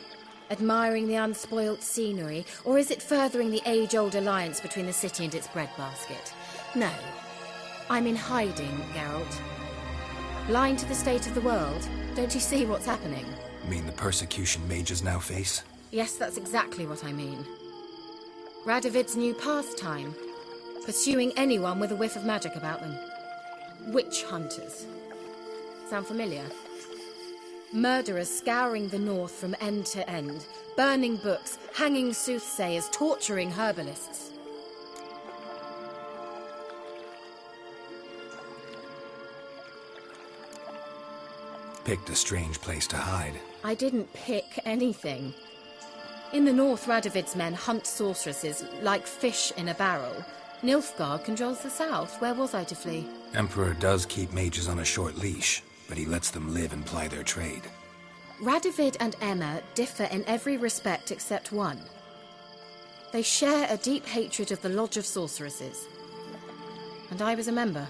Admiring the unspoilt scenery? Or is it furthering the age-old alliance between the city and its breadbasket? No. I'm in hiding, Geralt. Blind to the state of the world? Don't you see what's happening? You mean the persecution mages now face? Yes, that's exactly what I mean. Radovid's new pastime. Pursuing anyone with a whiff of magic about them. Witch hunters. Sound familiar? Murderers scouring the north from end to end, burning books, hanging soothsayers, torturing herbalists. Picked a strange place to hide. I didn't pick anything. In the north, Radovid's men hunt sorceresses like fish in a barrel. Nilfgaard controls the south. Where was I to flee? Emperor does keep mages on a short leash, but he lets them live and ply their trade. Radovid and Emma differ in every respect except one. They share a deep hatred of the Lodge of Sorceresses. And I was a member.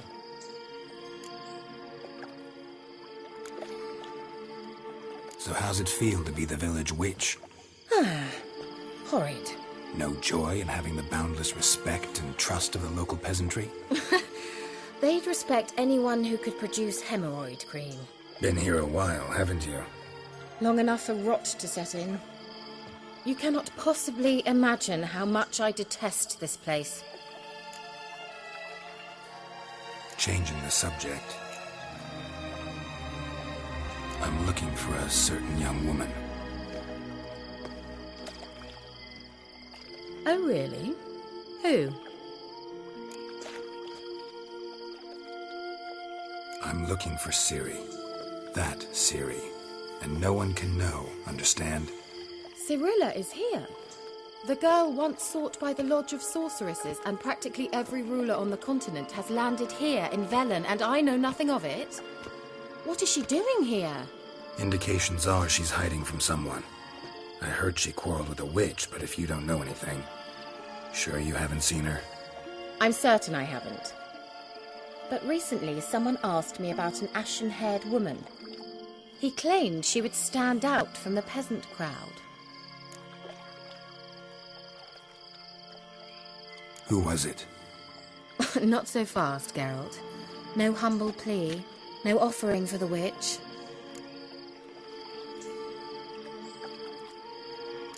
So how's it feel to be the village witch? Horrid. No joy in having the boundless respect and trust of the local peasantry? They'd respect anyone who could produce hemorrhoid cream. Been here a while, haven't you? Long enough for rot to set in. You cannot possibly imagine how much I detest this place. Changing the subject. I'm looking for a certain young woman. Oh, really? Who? I'm looking for Ciri. That Ciri. And no one can know, understand? Cirilla is here. The girl once sought by the Lodge of Sorceresses, and practically every ruler on the continent has landed here in Velen, and I know nothing of it. What is she doing here? Indications are she's hiding from someone. I heard she quarreled with a witch, but if you don't know anything, sure you haven't seen her? I'm certain I haven't. But recently someone asked me about an ashen-haired woman. He claimed she would stand out from the peasant crowd. Who was it? Not so fast, Geralt. No humble plea, no offering for the witch.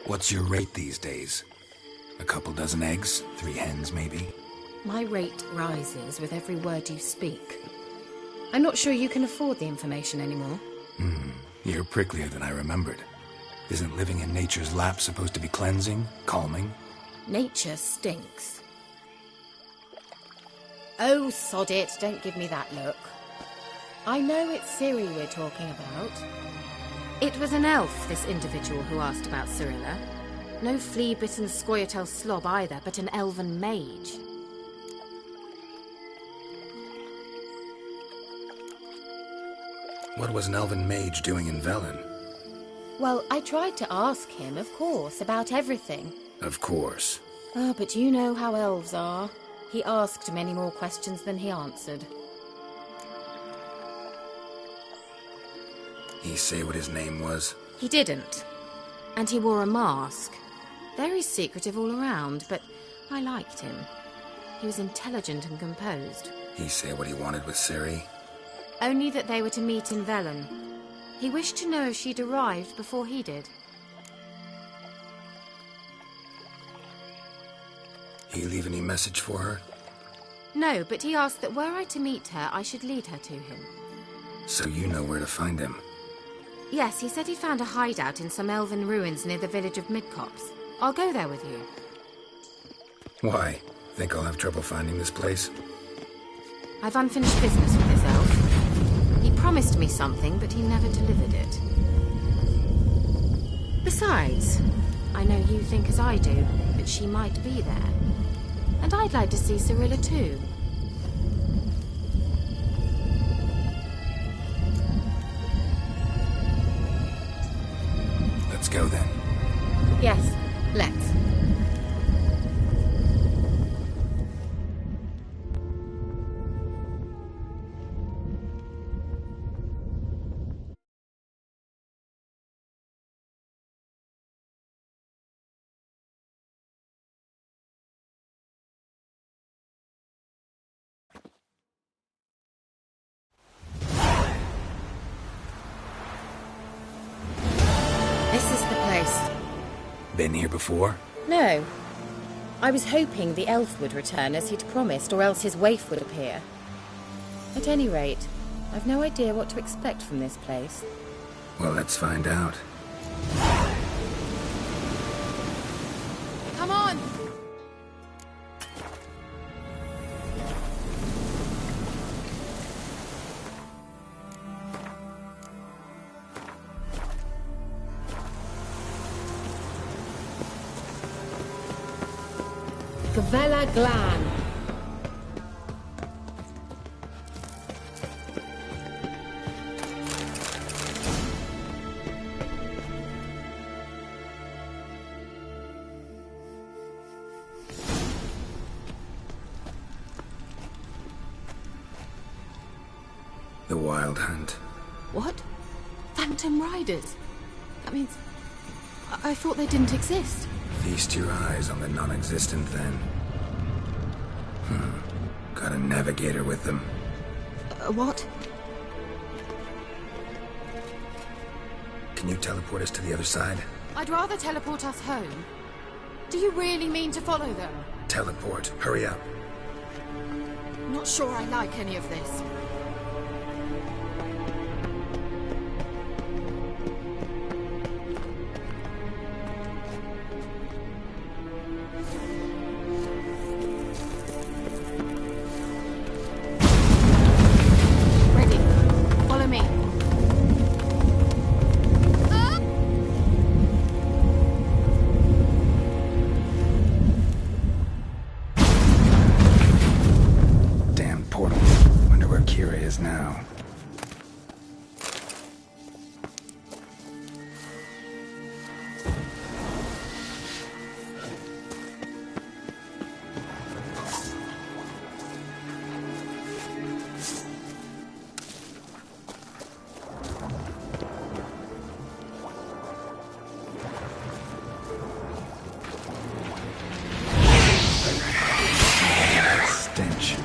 What's your rate these days? A couple dozen eggs? 3 hens, maybe? My rate rises with every word you speak. I'm not sure you can afford the information anymore. You're pricklier than I remembered. Isn't living in nature's lap supposed to be cleansing, calming? Nature stinks. Oh, sod it, don't give me that look. I know it's Ciri we're talking about. It was an elf, this individual who asked about Cirilla. No flea-bitten Scoia'tael slob either, but an elven mage. What was an elven mage doing in Velen? Well, I tried to ask him, of course, about everything. Of course. Oh, but you know how elves are. He asked many more questions than he answered. He say what his name was? He didn't. And he wore a mask. Very secretive all around, but I liked him. He was intelligent and composed. He say what he wanted with Ciri? Only that they were to meet in Velen. He wished to know if she'd arrived before he did. He leave any message for her? No, but he asked that were I to meet her, I should lead her to him. So you know where to find him? Yes, he said he found a hideout in some elven ruins near the village of Midcopse. I'll go there with you. Why? Think I'll have trouble finding this place? I've unfinished business with this elf. He promised me something, but he never delivered it. Besides, I know you think as I do, but she might be there. And I'd like to see Cirilla too. Let's go then. Yes, let's. This is the place. Been here before? No. I was hoping the elf would return as he'd promised, or else his waif would appear. At any rate, I've no idea what to expect from this place. Well, let's find out. Come on! Gavella Glan. The Wild Hunt. What? Phantom Riders? That means... I thought they didn't exist. Feast your eyes on the non-existent then. Got a navigator with them. What? Can you teleport us to the other side? I'd rather teleport us home. Do you really mean to follow them? Teleport. Hurry up. Not sure I like any of this. Ready. Follow me. Damn portal. Wonder where Kira is now. Stench.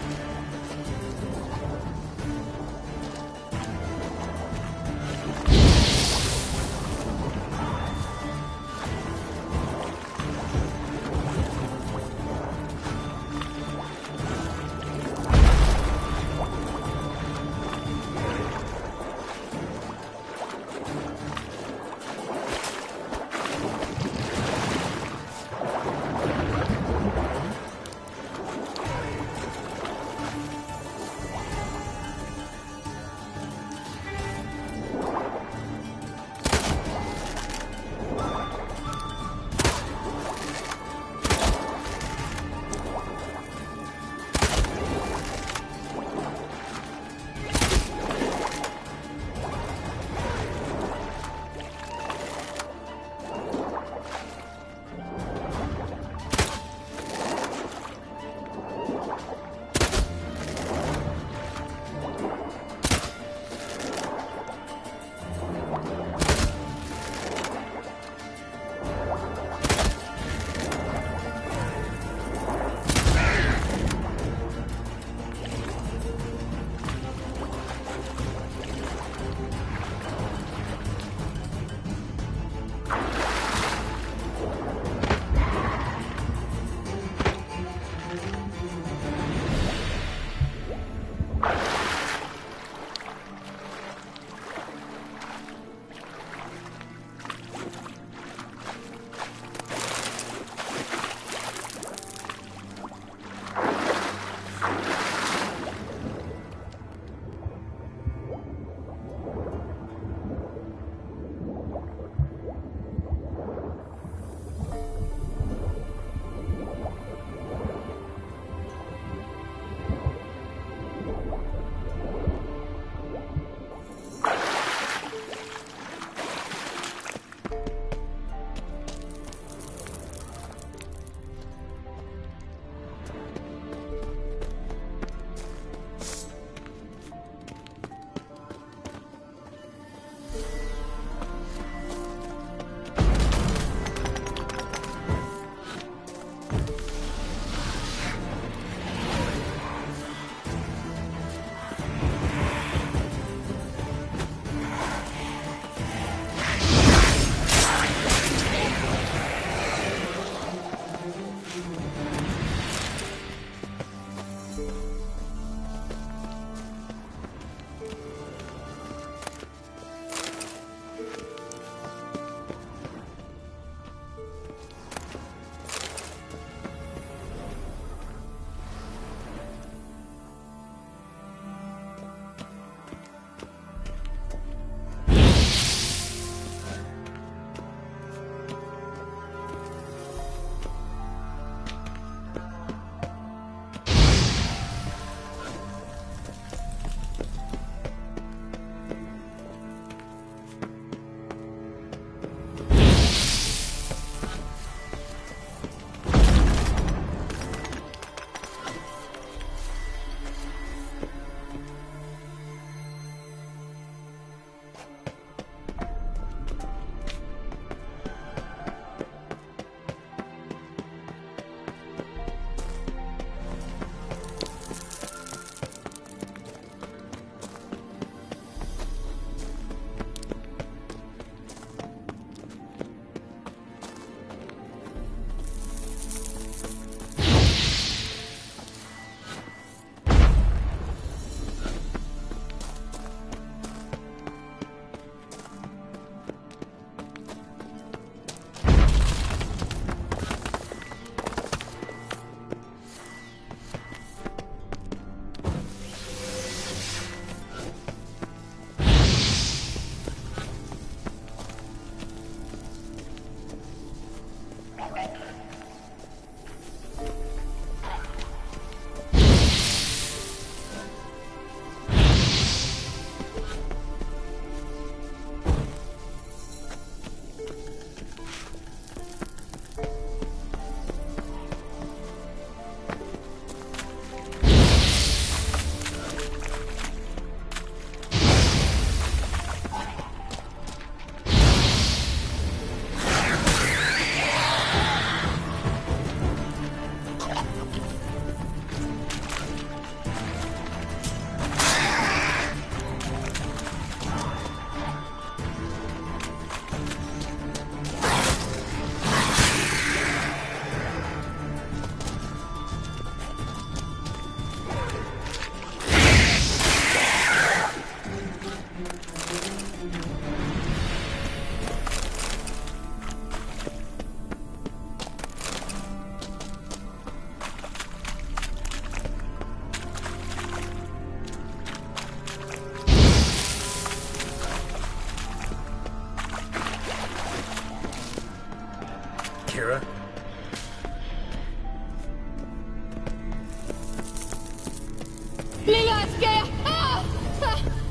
Lilad, Gaia! Ah!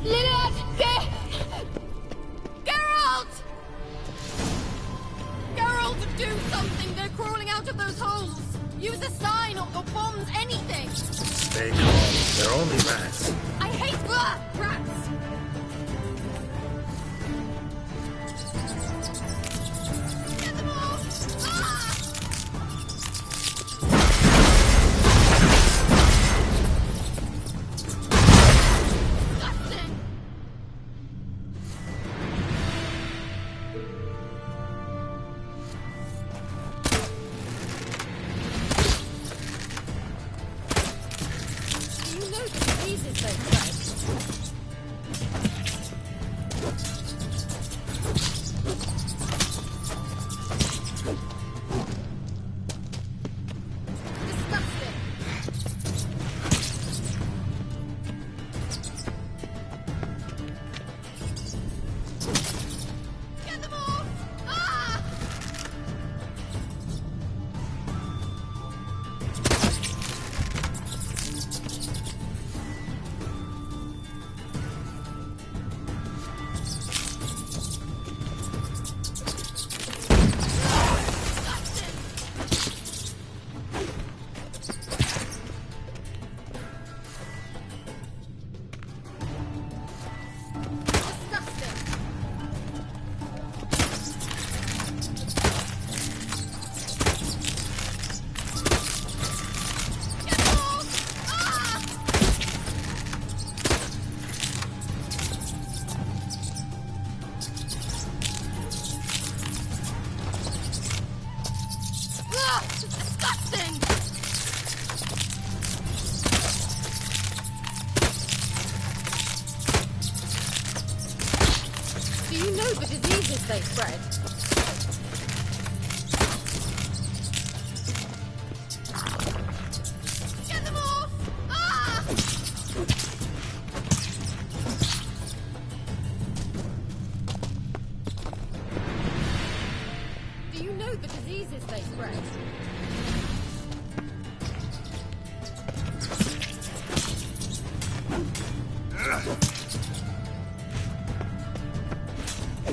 Lilad, Gaia! Geralt! Geralt, do something! They're crawling out of those holes! Use a sign or bombs, anything! Stay calm. They're only rats. I hate rats! Get them all! Ah! Disgusting! Do you know the diseases they spread? Disgusting! Get them off! Ah! Ah! Disgusting! Do you know the diseases they spread? Get them off! Ah! Do you know the diseases they spread?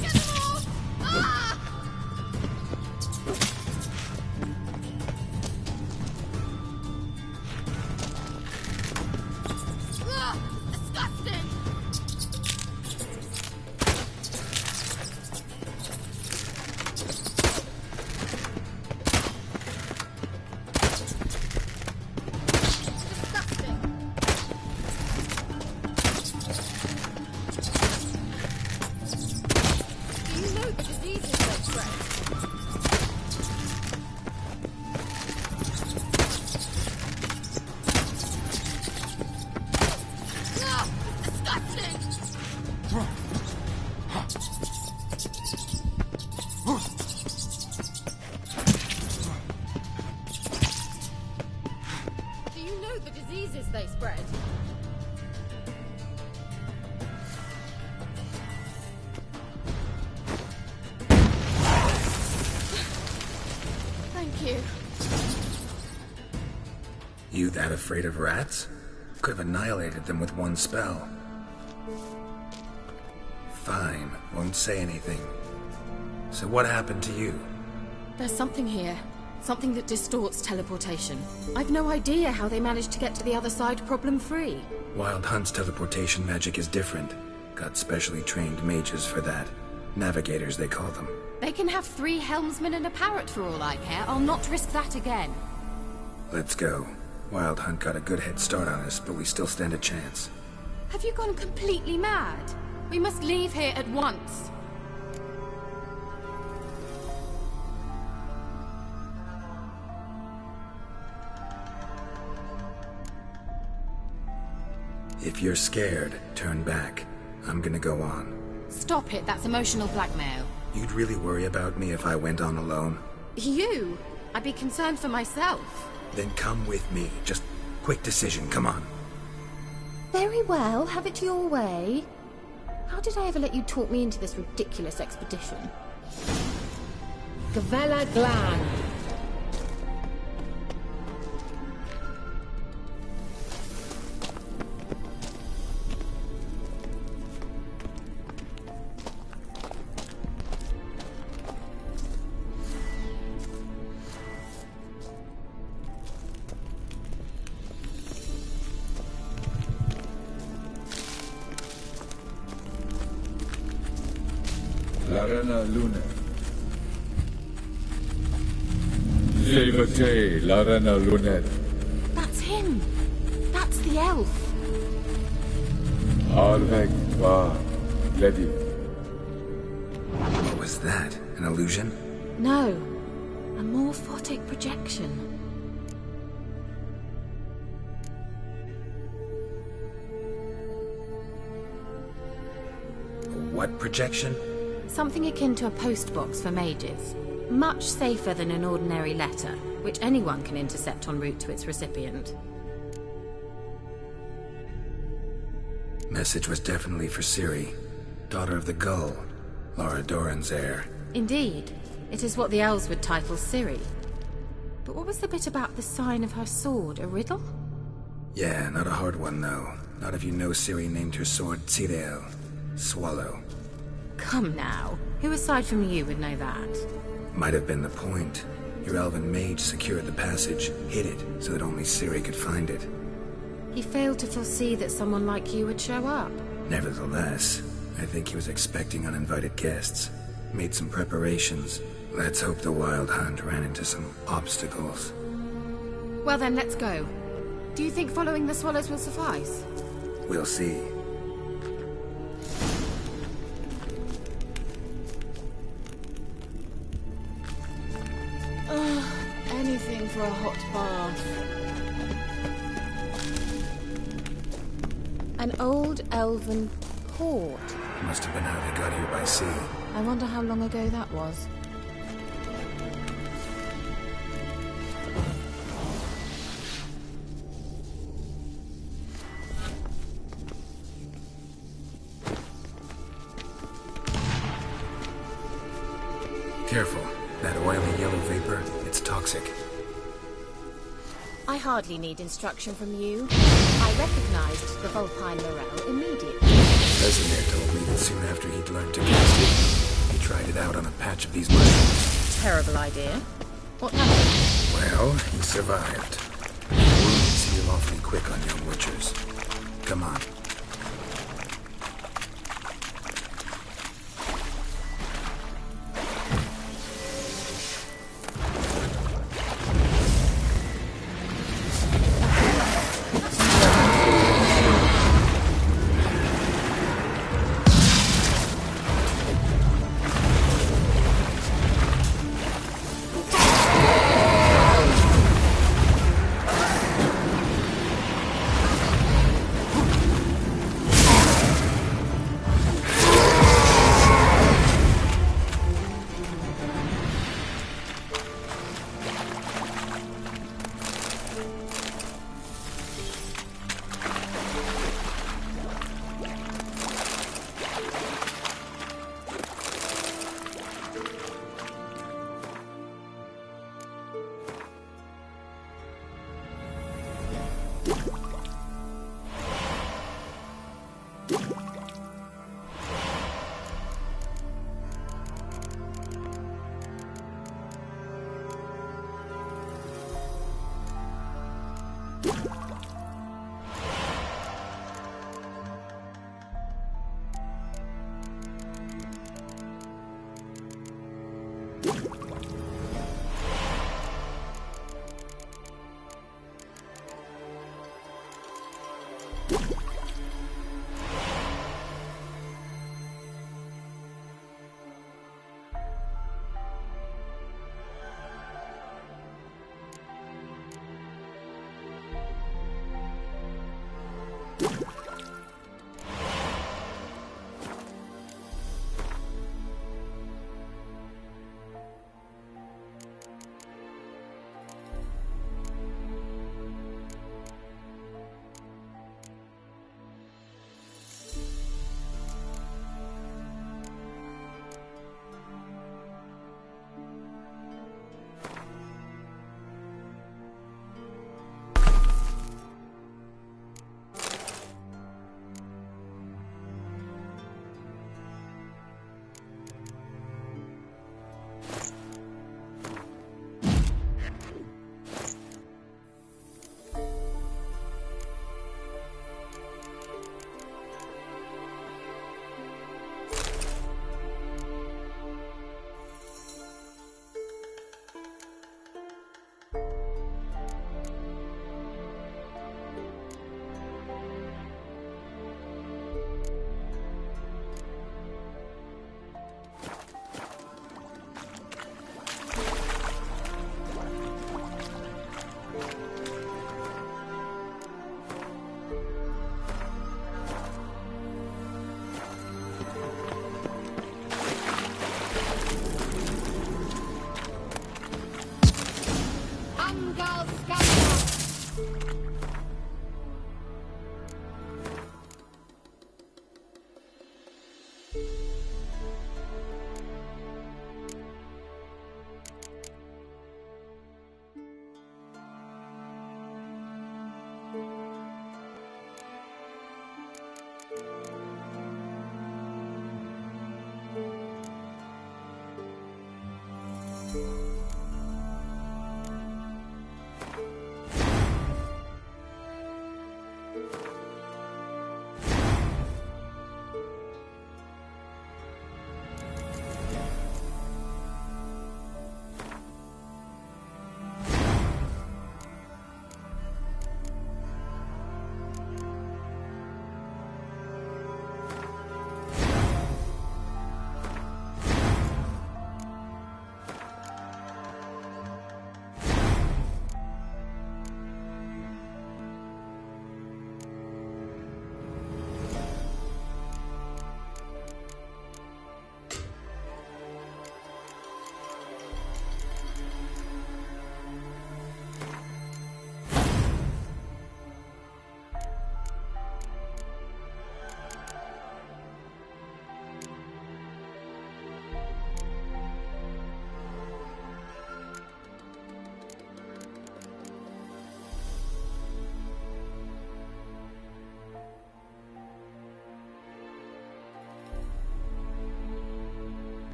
Get them off! Ah! Ah! Disgusting! Disgusting! Do you know the diseases they spread? Ah! Disgusting! Do you know the diseases they spread? Thank you. You that afraid of rats? Could have annihilated them with one spell. Fine, won't say anything. So what happened to you? There's something here. Something that distorts teleportation. I've no idea how they managed to get to the other side problem-free. Wild Hunt's teleportation magic is different. Got specially trained mages for that. Navigators, they call them. They can have 3 helmsmen and a parrot for all I care. I'll not risk that again. Let's go. Wild Hunt got a good head start on us, but we still stand a chance. Have you gone completely mad? We must leave here at once. If you're scared, turn back. I'm gonna go on. Stop it, that's emotional blackmail. You'd really worry about me if I went on alone? You? I'd be concerned for myself. Then come with me. Just quick decision, come on. Very well, have it your way. How did I ever let you talk me into this ridiculous expedition? Gavella Glan. Larena Lunet. Levate, Larena Lunet. That's him. That's the elf. Arvek va Ledi. What was that? An illusion? No. A morphotic projection. What projection? Something akin to a postbox for mages. Much safer than an ordinary letter, which anyone can intercept en route to its recipient. Message was definitely for Ciri, daughter of the Gull, Lara Doran's heir. Indeed. It is what the elves would title Ciri. But what was the bit about the sign of her sword? A riddle? Yeah, not a hard one, though. Not if you know Ciri named her sword Tirael, Swallow. Come now. Who aside from you would know that? Might have been the point. Your elven mage secured the passage, hid it, so that only Ciri could find it. He failed to foresee that someone like you would show up. Nevertheless, I think he was expecting uninvited guests. Made some preparations. Let's hope the Wild Hunt ran into some obstacles. Well then, let's go. Do you think following the swallows will suffice? We'll see. Anything for a hot bath. An old elven port. Must have been how they got here by sea. I wonder how long ago that was. Careful. That oily yellow vapor, it's toxic. I hardly need instruction from you. I recognized the Vulpine Morel immediately. Vesemir told me that soon after he'd learned to cast it, he tried it out on a patch of these mushrooms. Terrible idea. What happened? Well, he survived. Wounds heal awfully quick on young witchers. Come on.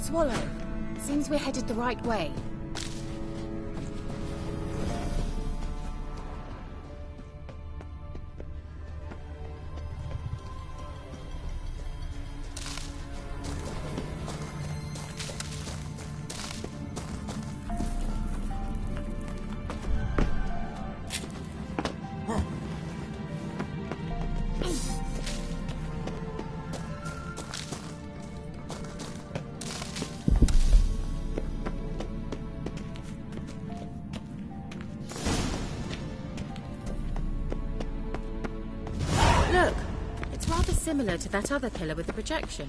Swallow. Seems we're headed the right way. Look, it's rather similar to that other pillar with the projection.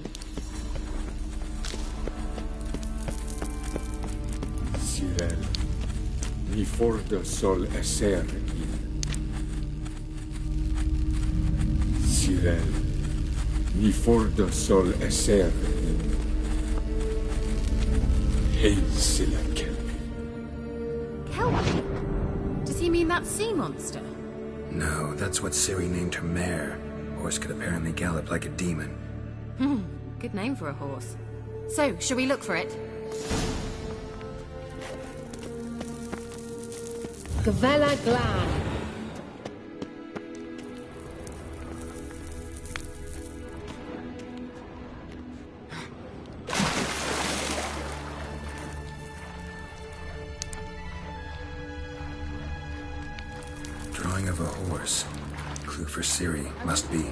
Sirel, ni fordo sol esser in. Sirel, ni fordo sol esser in. Hail Silla Kelpie. Kelpie? Does he mean that sea monster? No, that's what Ciri named her mare. Horse could apparently gallop like a demon. Good name for a horse. So, shall we look for it? Gavella Glan. Drawing of a horse. Clue for Ciri must be.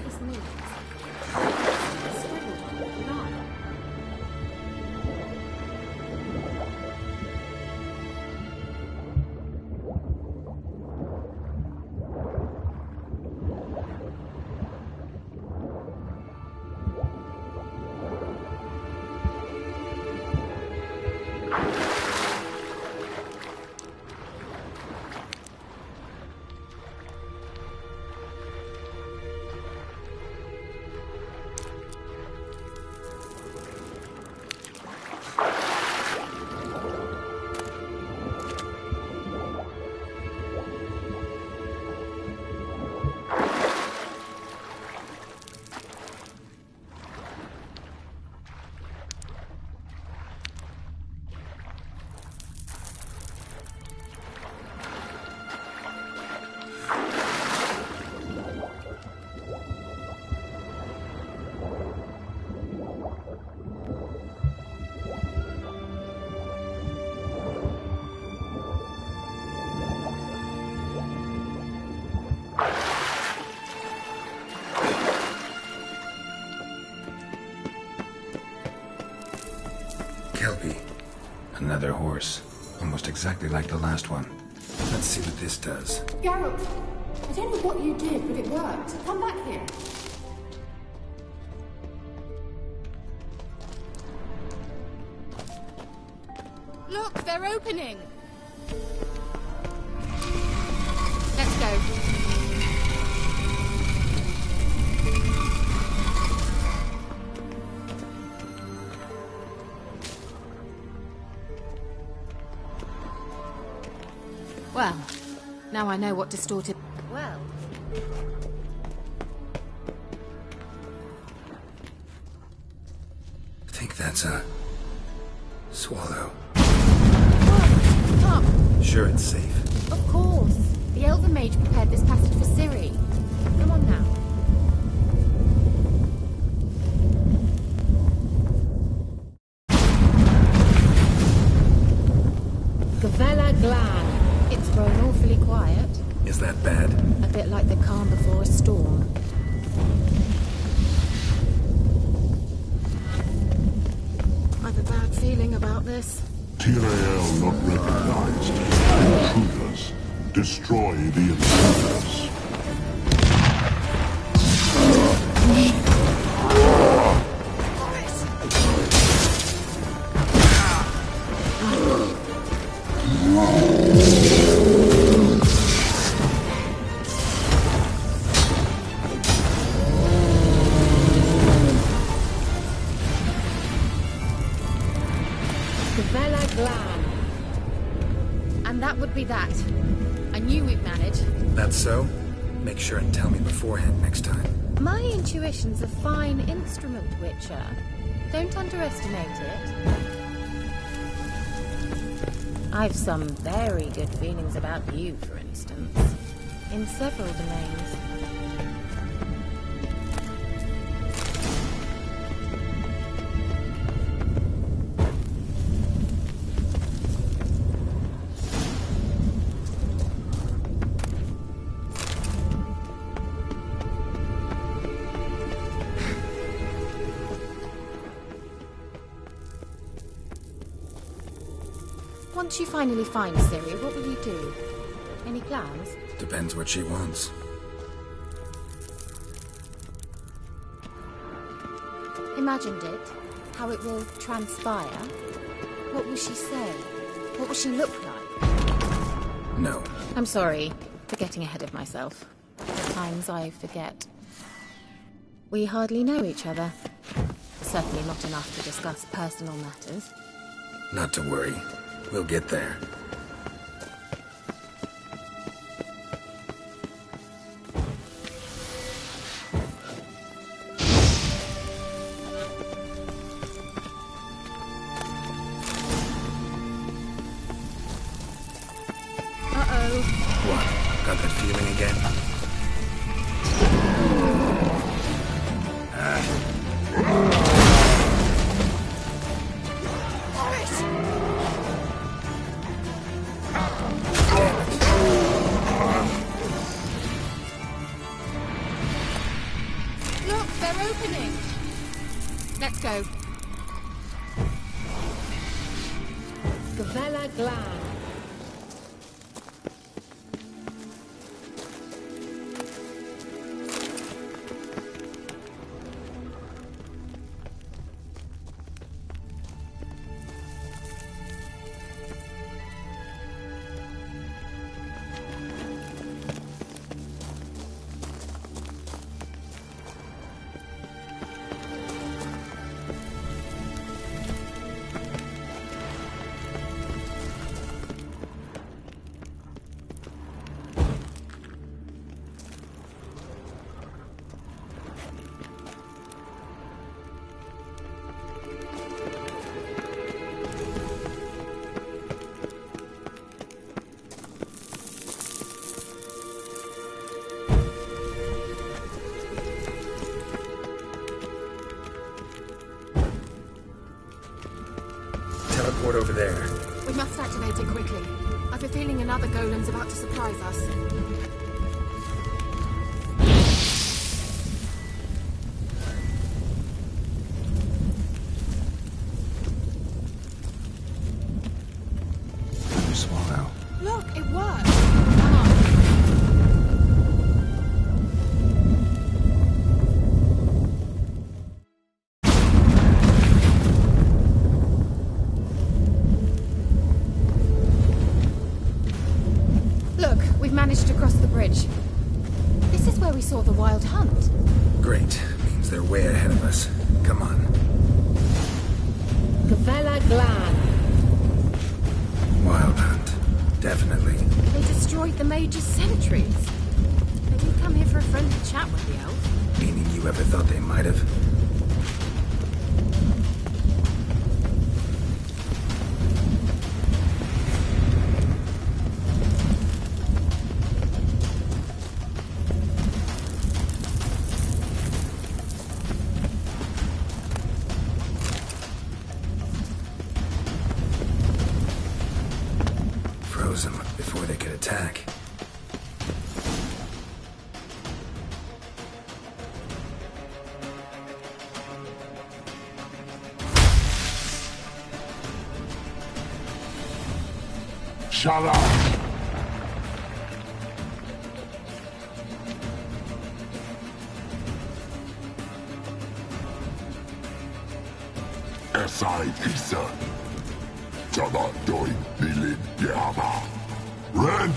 Kelpie. Another horse. Almost exactly like the last one. Let's see what this does. Geralt, I don't know what you did, but it worked. Come back here. Look, they're opening! Let's go. Well, now I know what distorted... Well... I think that's a... swallow. Come! Sure it's safe. Of course. The Elven Mage prepared this passage for Ciri. Come on now. Gavella Glan. It's grown awfully quiet. Is that bad? A bit like the calm before a storm. I've a bad feeling about this. Tyrael not recognized. Intruders. Destroy the intruders. Gavella Glan. And that would be that. I knew we'd manage. That's so? Make sure and tell me beforehand next time. My intuition's a fine instrument, Witcher. Don't underestimate it. I've some very good feelings about you, for instance. In several domains. Once you finally find Ciri, what will you do? Any plans? Depends what she wants. Imagined it. How it will transpire. What will she say? What will she look like? No. I'm sorry for getting ahead of myself. At times I forget. We hardly know each other. Certainly not enough to discuss personal matters. Not to worry. We'll get there. Uh-oh. What? Got that feeling again? Look, they're opening. Let's go. Gavella Glan. Teleport over there. We must activate it quickly. I've a feeling another golem's about to surprise us. Swallow. Look, it worked! Come on. Look, we've managed to cross the bridge. This is where we saw the wild hunt. Great. Means they're way ahead of us. Come on. Gavella Glan. Wild hunt. Definitely. They destroyed the Mage's sentries. They didn't come here for a friendly chat with the elf. Meaning you ever thought they might have? Froze them before they could attack. Shut up! Esai Isa. Java Doi Nilin Yama. Ren!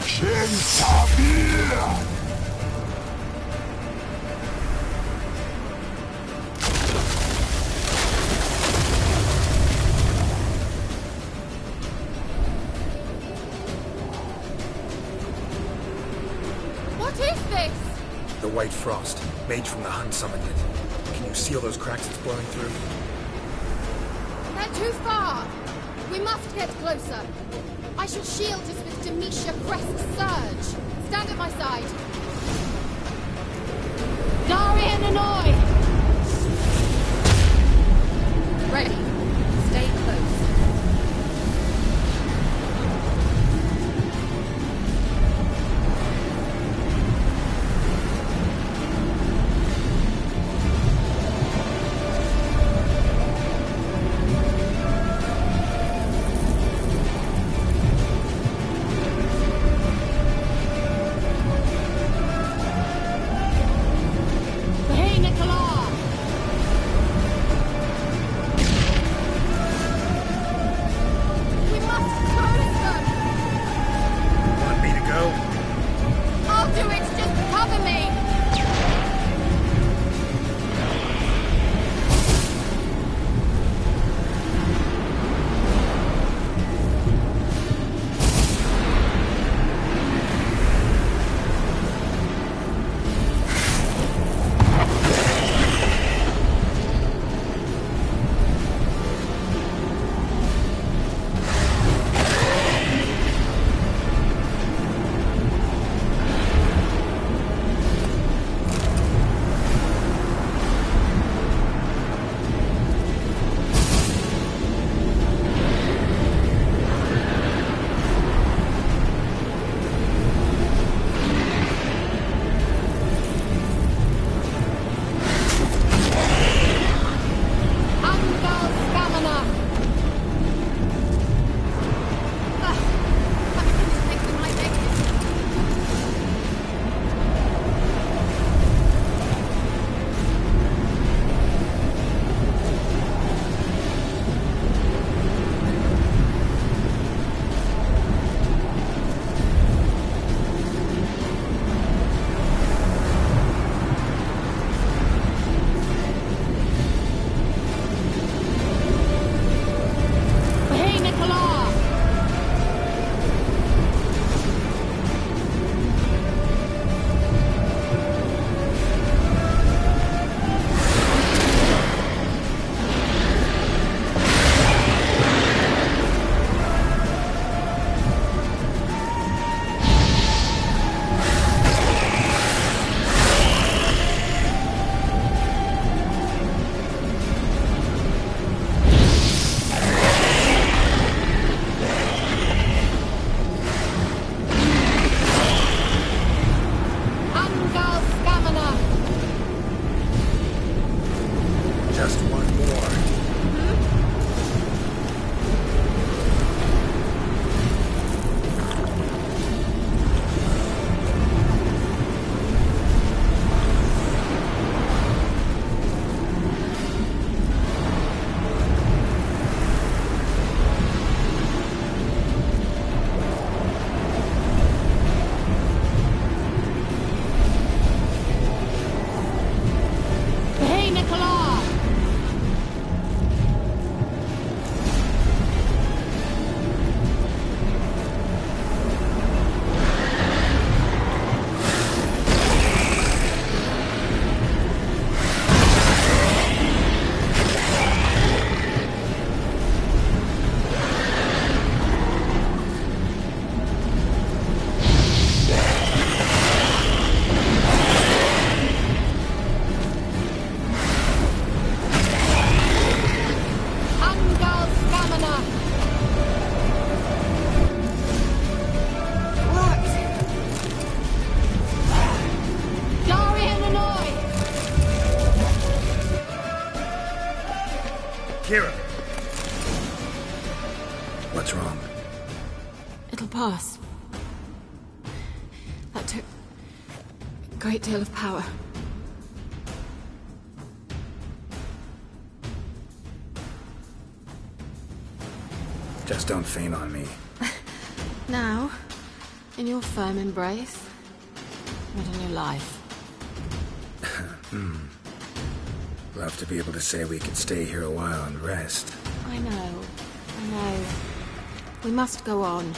Shin Tabir! white frost. Mage from the Hun summoned it. Can you seal those cracks it's blowing through? They're too far! We must get closer. I shall shield us with Demetia Crest's surge. Stand at my side. Darian Annoy! Ready. Stay close. Kira! What's wrong? It'll pass. That took a great deal of power. Just don't faint on me. Now, in your firm embrace, not in your life. Love to be able to say we could stay here a while and rest. I know. We must go on.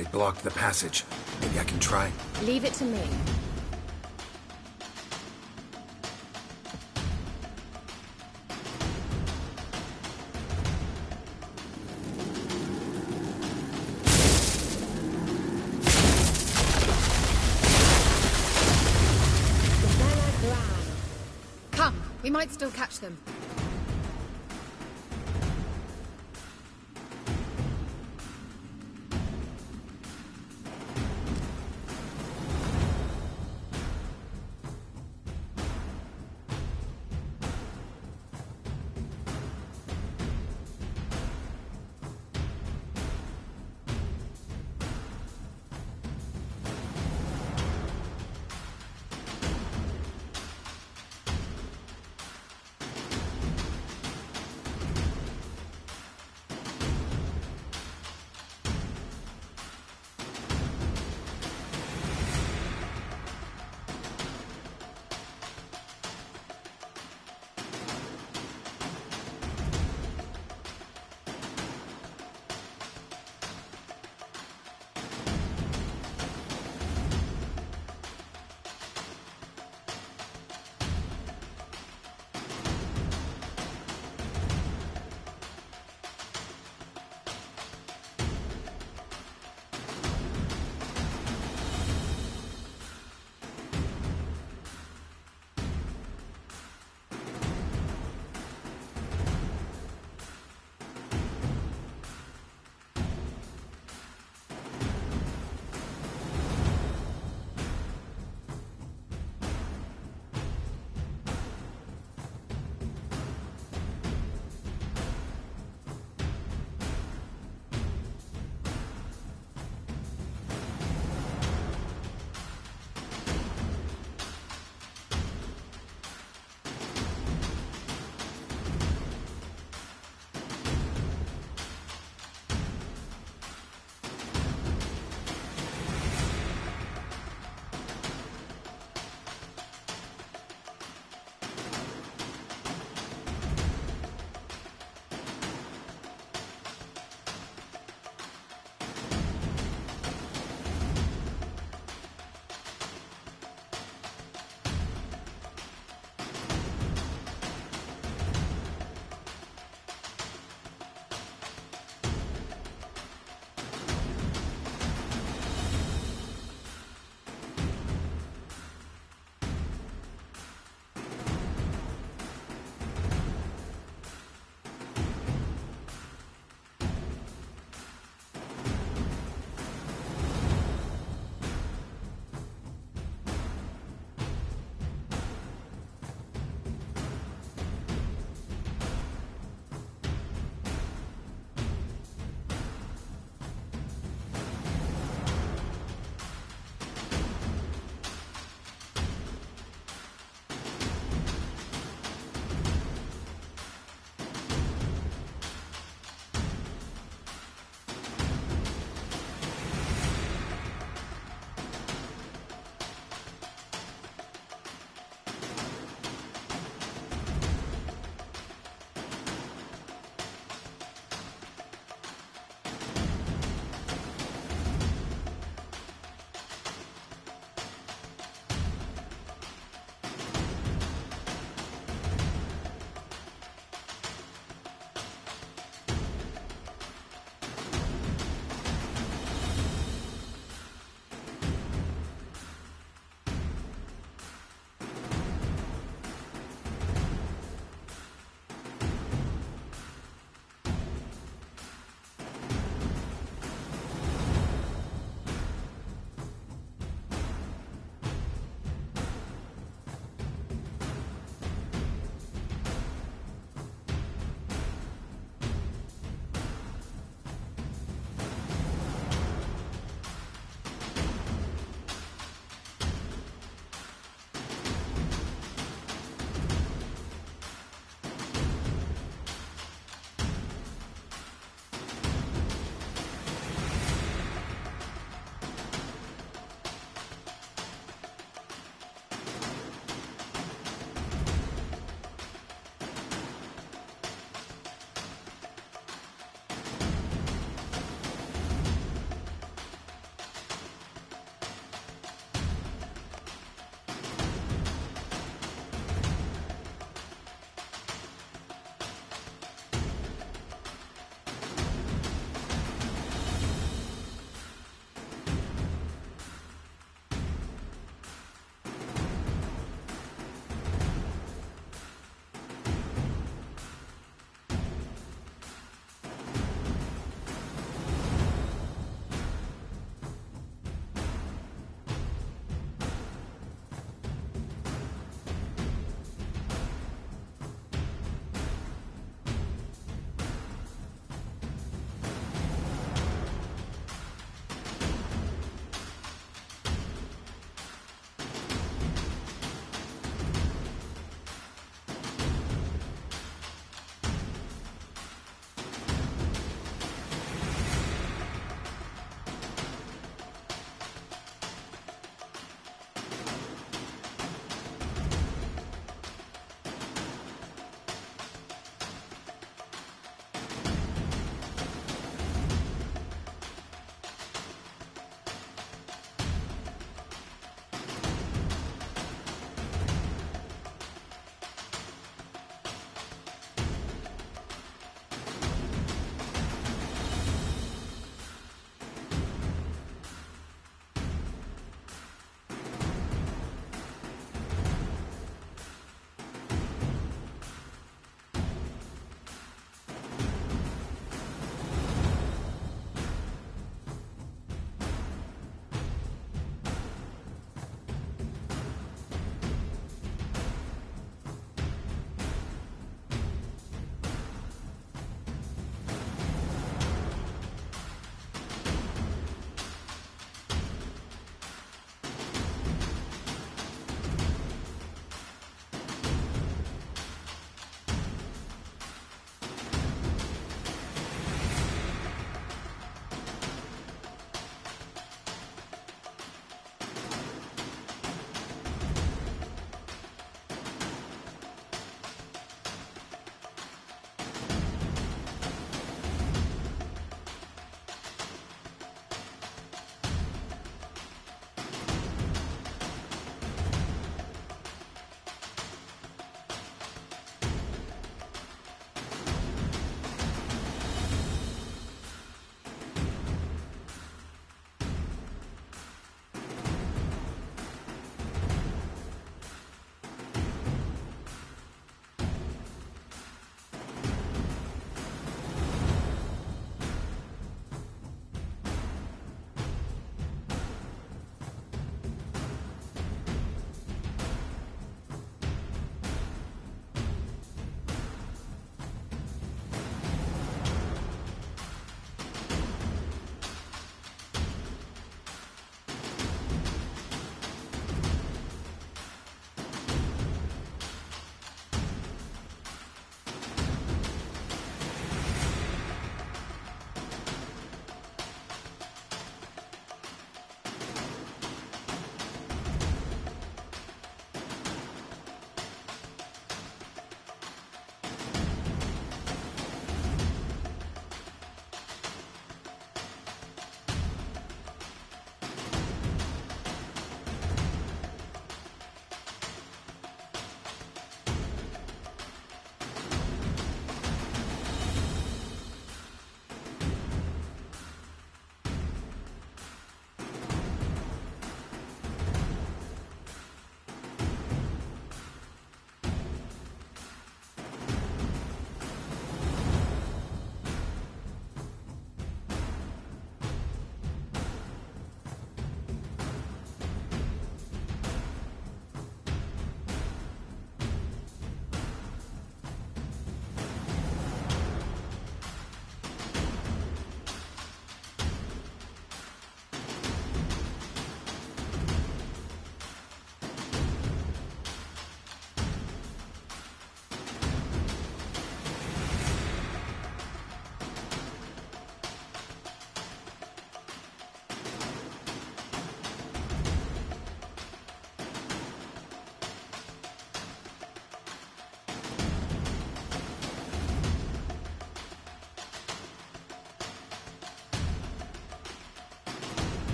They blocked the passage. Maybe I can try. Leave it to me. Come, we might still catch them.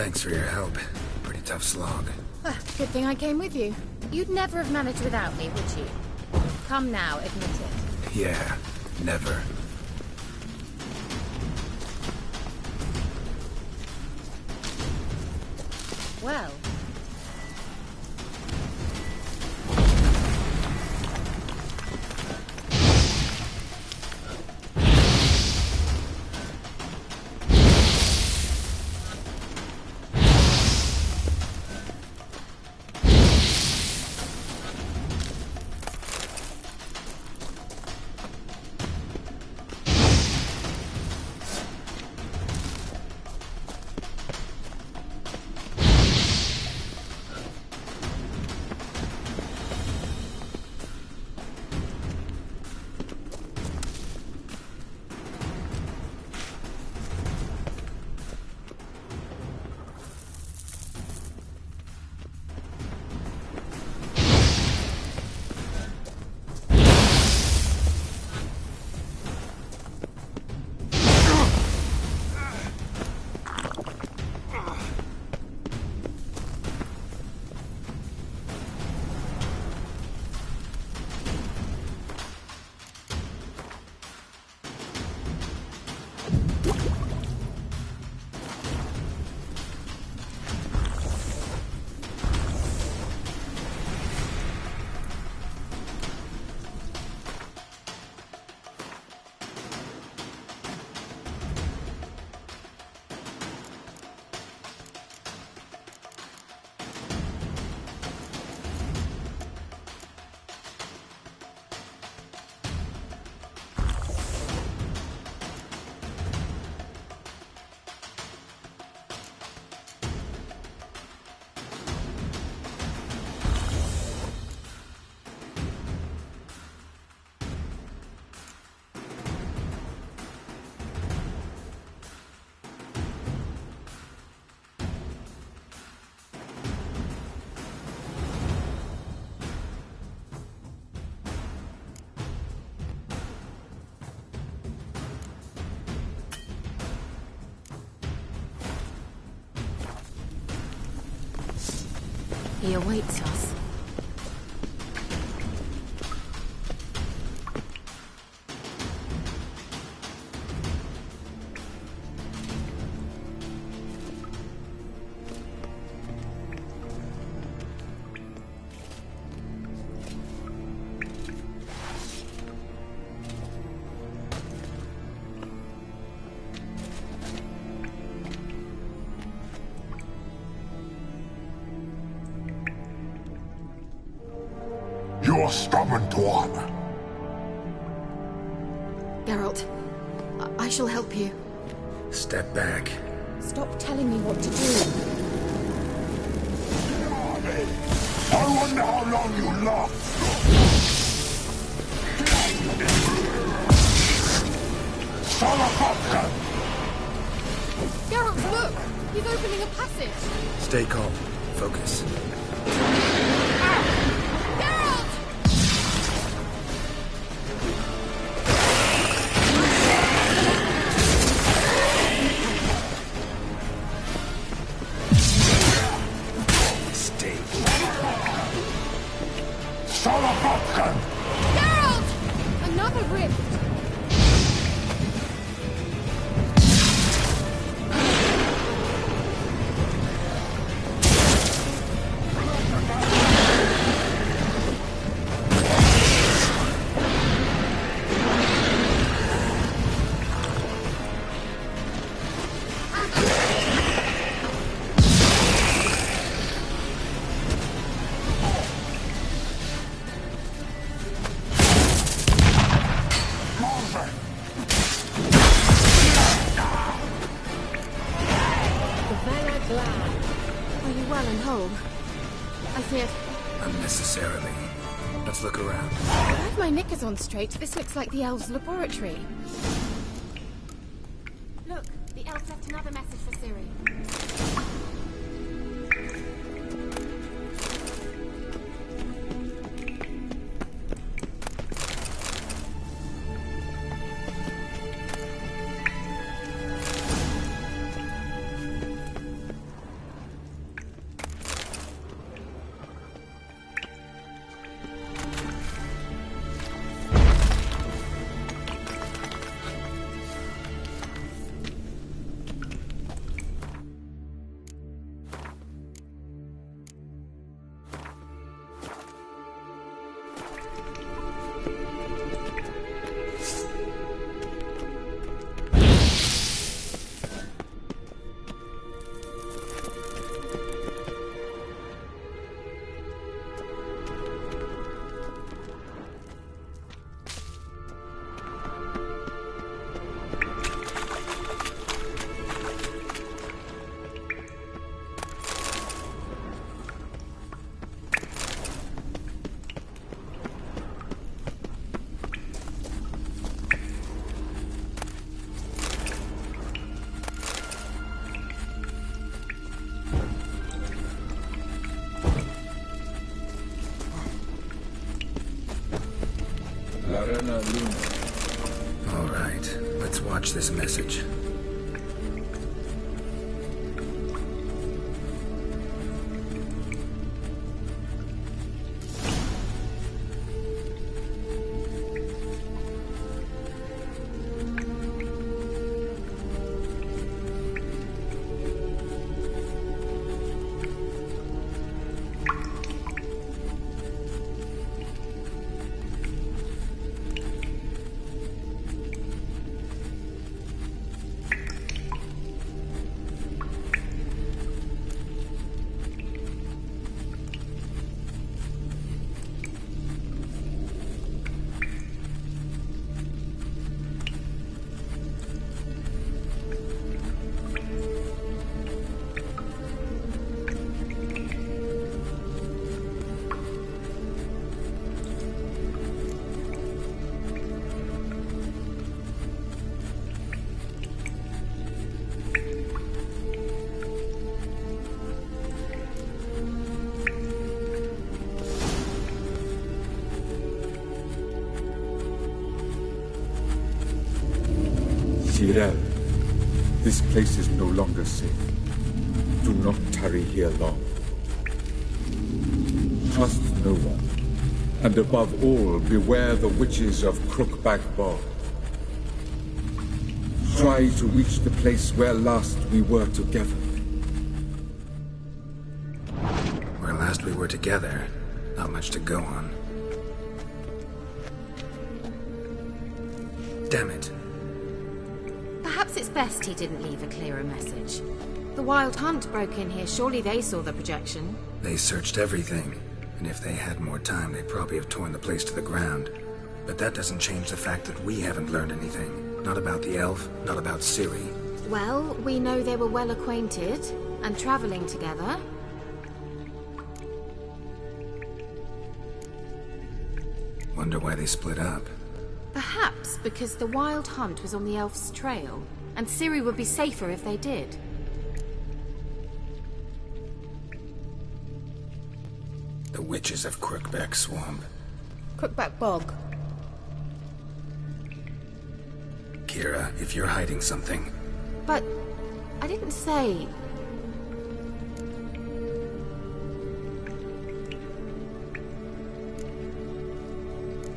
Thanks for your help. Pretty tough slog. Good thing I came with you. You'd never have managed without me, would you? Come now, admit it. Yeah, never. Well, he awaits us. You're stubborn, Dwan. Geralt, I shall help you. Step back. Stop telling me what to do. I wonder how long you last. Salakopka! Geralt, look! He's opening a passage! Stay calm. Focus. Geralt! Another rift! Are you well and whole? I feared... Unnecessarily. Let's look around. If I have my knickers on straight, this looks like the elves' laboratory. Look, the elves left another message for Ciri. Luna Luna. All right, let's watch this message. Cyril, this place is no longer safe. Do not tarry here long. Trust no one. And above all, beware the witches of Crookback Bog. Try to reach the place where last we were together. Where last we were together, not much to go on. Damn it. Perhaps it's best he didn't leave a clearer message. The Wild Hunt broke in here. Surely they saw the projection. They searched everything, and if they had more time, they'd probably have torn the place to the ground. But that doesn't change the fact that we haven't learned anything. Not about the elf, not about Ciri. Well, we know they were well acquainted and traveling together. Wonder why they split up. Perhaps because the Wild Hunt was on the elf's trail, and Ciri would be safer if they did. The witches of Crookback Swamp. Crookback Bog. Kira, if you're hiding something... But I didn't say...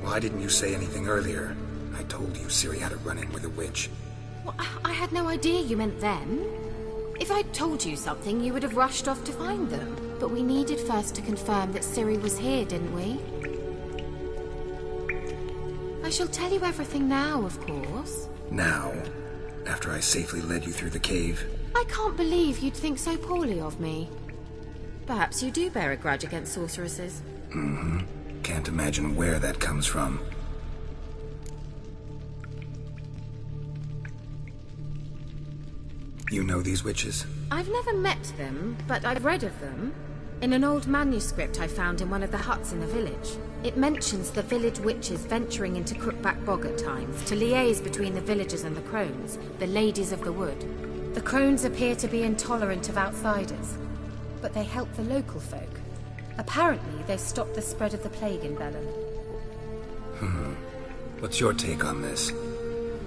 Why didn't you say anything earlier? I told you Ciri had a run-in with a witch. Well, I had no idea you meant them. If I'd told you something, you would have rushed off to find them. But we needed first to confirm that Ciri was here, didn't we? I shall tell you everything now, of course. Now? After I safely led you through the cave? I can't believe you'd think so poorly of me. Perhaps you do bear a grudge against sorceresses. Mm-hmm. Can't imagine where that comes from. You know these witches? I've never met them, but I've read of them. In an old manuscript I found in one of the huts in the village. It mentions the village witches venturing into Crookback Bog at times to liaise between the villagers and the crones, the ladies of the wood. The crones appear to be intolerant of outsiders, but they help the local folk. Apparently, they stopped the spread of the plague in Bellon. What's your take on this?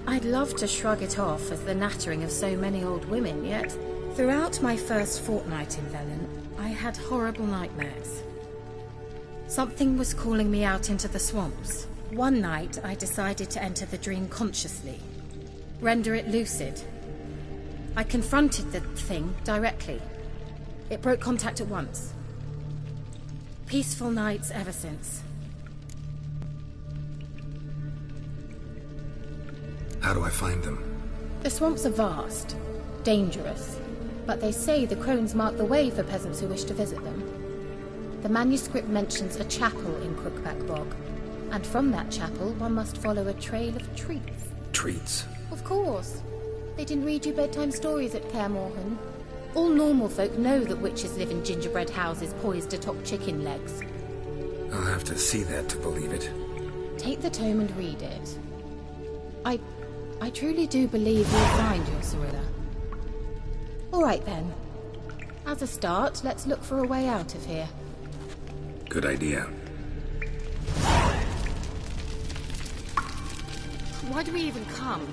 I'd love to shrug it off as the nattering of so many old women, yet throughout my first fortnight in Bellon, I had horrible nightmares. Something was calling me out into the swamps. One night, I decided to enter the dream consciously, render it lucid. I confronted the thing directly. It broke contact at once. Peaceful nights ever since. How do I find them? The swamps are vast, dangerous, but they say the crones mark the way for peasants who wish to visit them. The manuscript mentions a chapel in Crookback Bog, and from that chapel one must follow a trail of treats. Treats? Of course. They didn't read you bedtime stories at Kaer Morhen. All normal folk know that witches live in gingerbread houses poised atop chicken legs. I'll have to see that to believe it. Take the tome and read it. I truly do believe you'll find your Cirilla. All right then. As a start, let's look for a way out of here. Good idea. Why do we even come?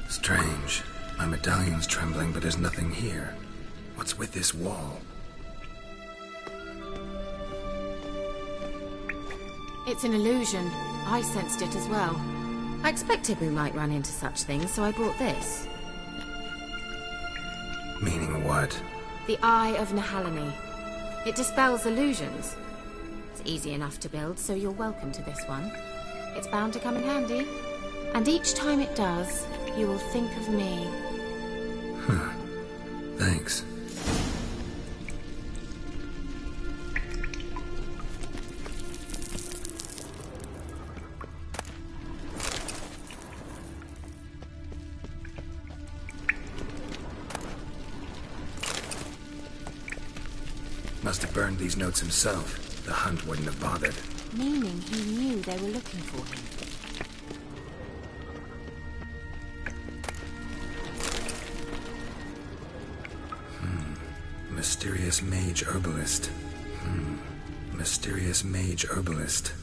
Strange. My medallion's trembling, but there's nothing here. What's with this wall? It's an illusion. I sensed it as well. I expected we might run into such things, so I brought this. Meaning what? The Eye of Nehaleni. It dispels illusions. It's easy enough to build, so you're welcome to this one. It's bound to come in handy. And each time it does, you will think of me. Huh. Thanks. Must have burned these notes himself. The hunt wouldn't have bothered. Meaning he knew they were looking for him. Mysterious mage herbalist. Mysterious mage herbalist.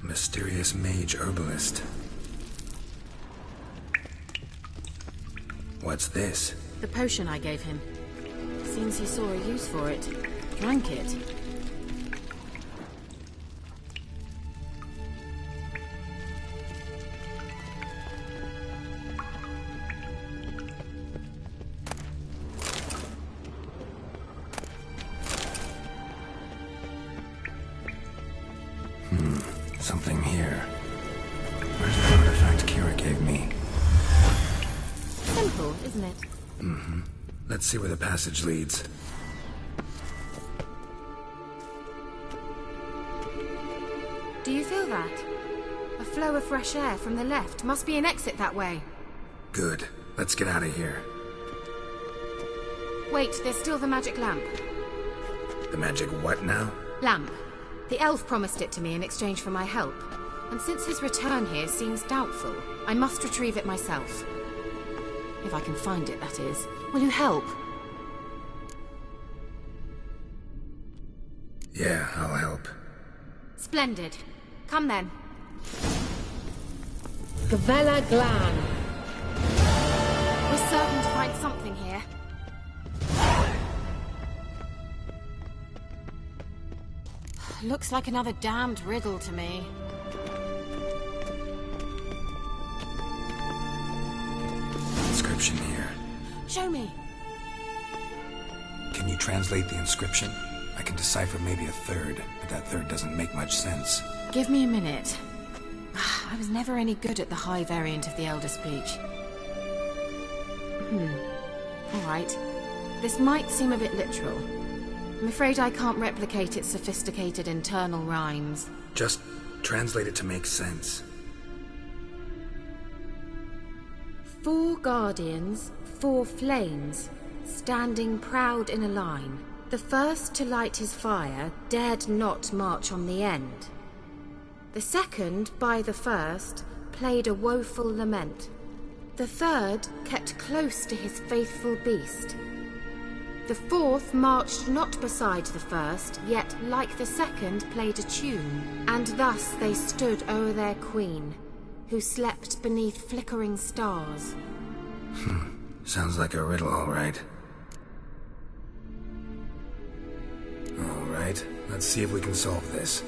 Mysterious mage herbalist. What's this? The potion I gave him. Seems he saw a use for it. Drank it. Something here. Where's the artifact Kira gave me? Simple, isn't it? Mm-hmm. Let's see where the passage leads. Do you feel that? A flow of fresh air from the left. Must be an exit that way. Good. Let's get out of here. Wait, there's still the magic lamp. The magic what now? Lamp. The elf promised it to me in exchange for my help. And since his return here seems doubtful, I must retrieve it myself. If I can find it, that is. Will you help? Yeah, I'll help. Splendid. Come then. Gavella Glan. We're certain to find something here. Looks like another damned riddle to me. Inscription here. Show me. Can you translate the inscription? I can decipher maybe a third, but that third doesn't make much sense. Give me a minute. I was never any good at the high variant of the Elder Speech. Alright. This might seem a bit literal. I'm afraid I can't replicate its sophisticated internal rhymes. Just translate it to make sense. 4 guardians, 4 flames, standing proud in a line. The first to light his fire dared not march on the end. The second, by the first, played a woeful lament. The third kept close to his faithful beast. The fourth marched not beside the first, yet like the second played a tune. And thus they stood o'er their queen, who slept beneath flickering stars. Sounds like a riddle, all right. All right, let's see if we can solve this.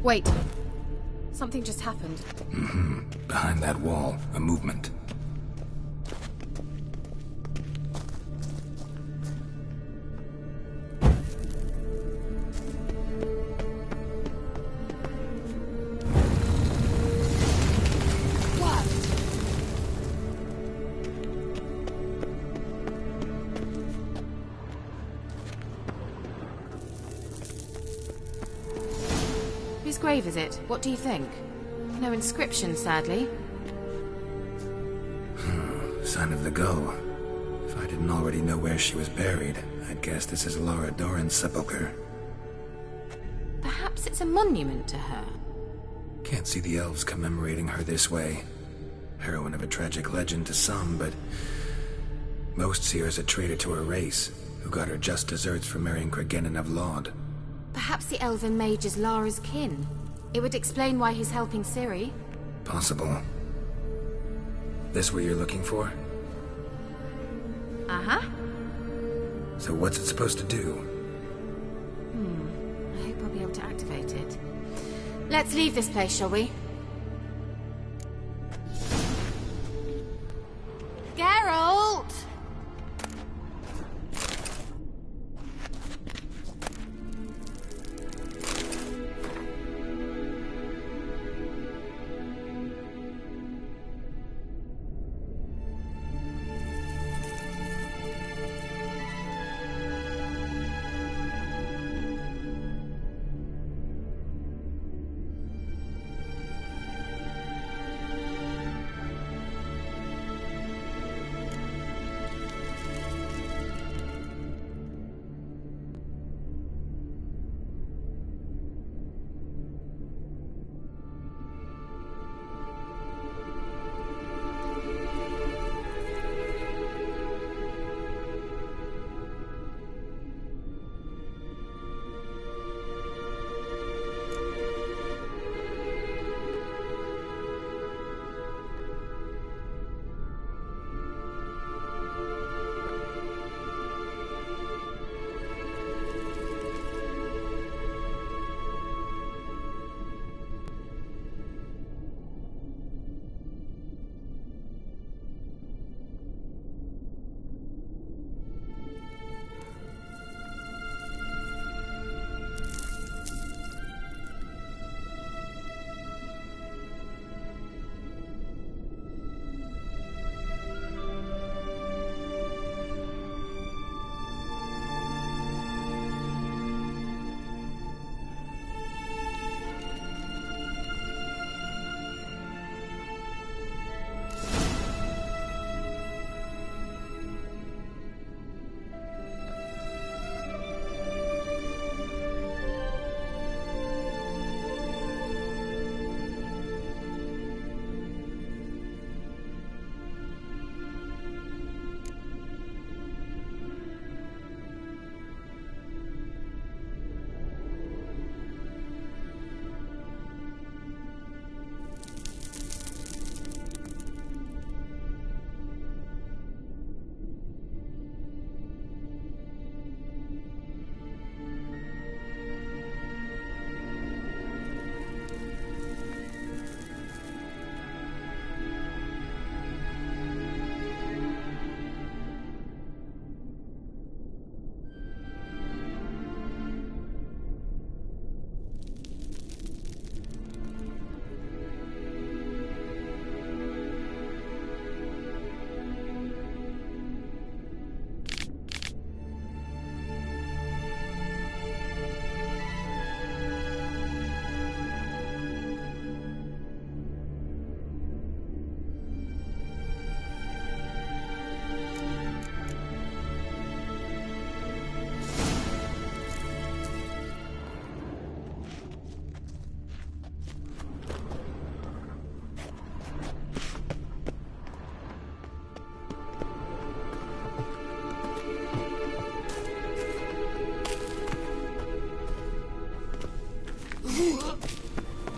Wait. Something just happened. Behind that wall, a movement. Whose grave is it? What do you think? No inscription, sadly. Sign of the gull. If I didn't already know where she was buried, I'd guess this is Laura Doran's sepulcher. Perhaps it's a monument to her. Can't see the elves commemorating her this way. Heroine of a tragic legend to some, but most see her as a traitor to her race, who got her just deserts for marrying Cregennan of Laud. Perhaps the elven mage is Lara's kin. It would explain why he's helping Ciri. Possible. This what you're looking for? Uh-huh. So what's it supposed to do? I hope I'll be able to activate it. Let's leave this place, shall we? Geralt!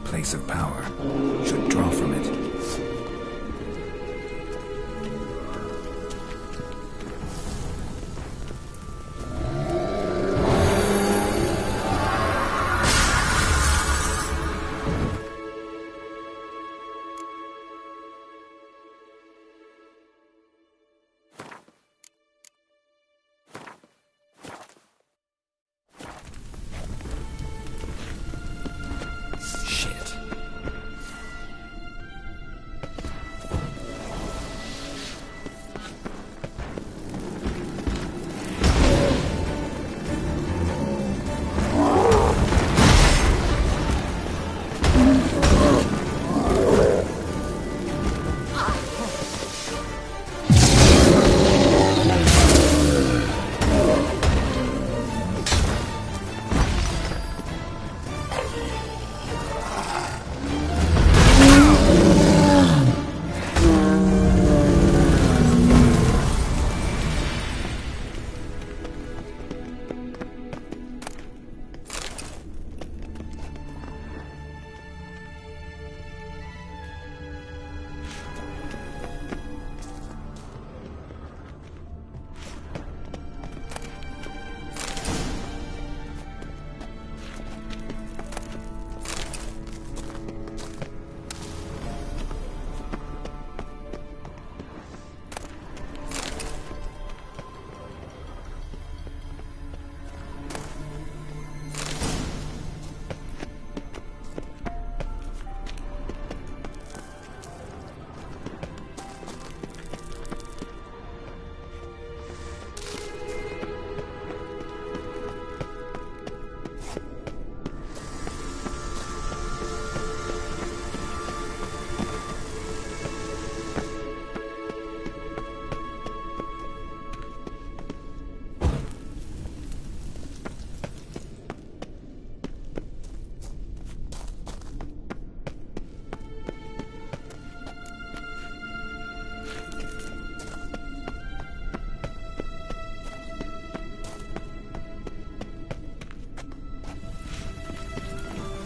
Place of power. Should draw from it.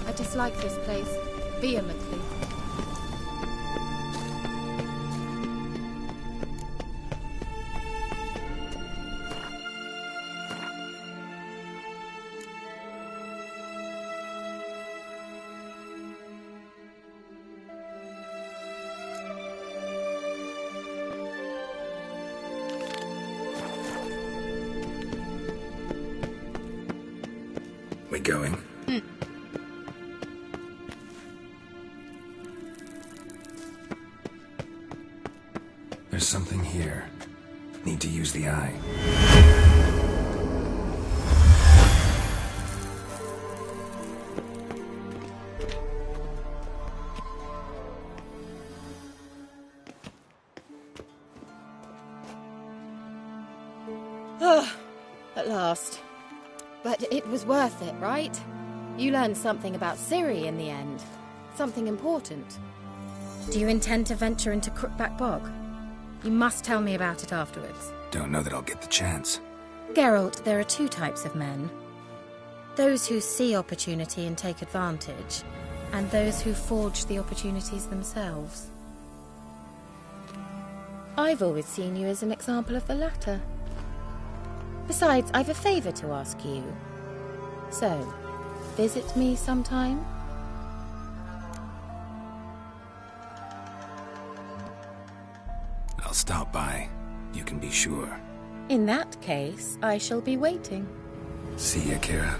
I dislike this place vehemently. We going? There's something here. Need to use the eye. At last. But it was worth it, right? You learned something about Ciri in the end. Something important. Do you intend to venture into Crookback Bog? You must tell me about it afterwards. Don't know that I'll get the chance. Geralt, there are two types of men. Those who see opportunity and take advantage, and those who forge the opportunities themselves. I've always seen you as an example of the latter. Besides, I've a favor to ask you. So, visit me sometime? I'll stop by. You can be sure. In that case, I shall be waiting. See ya, Kira.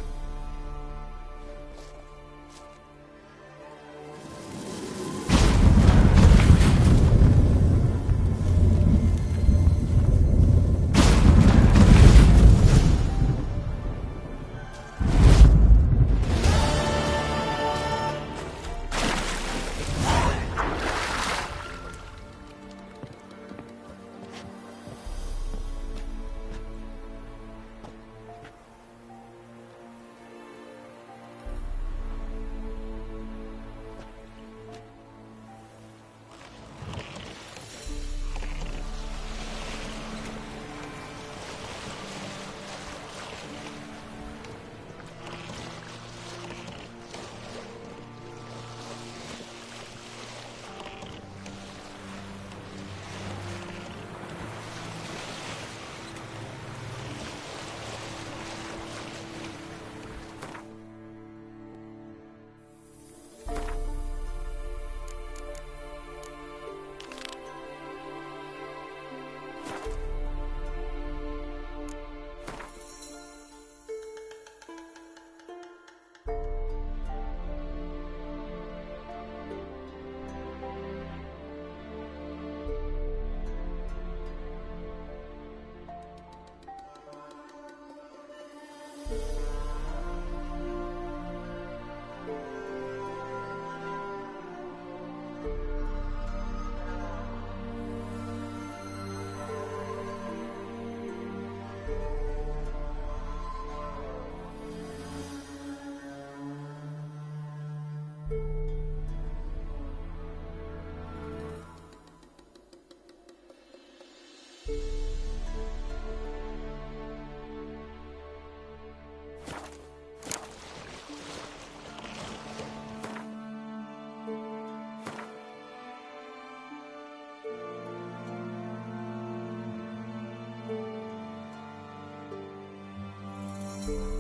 Thank you.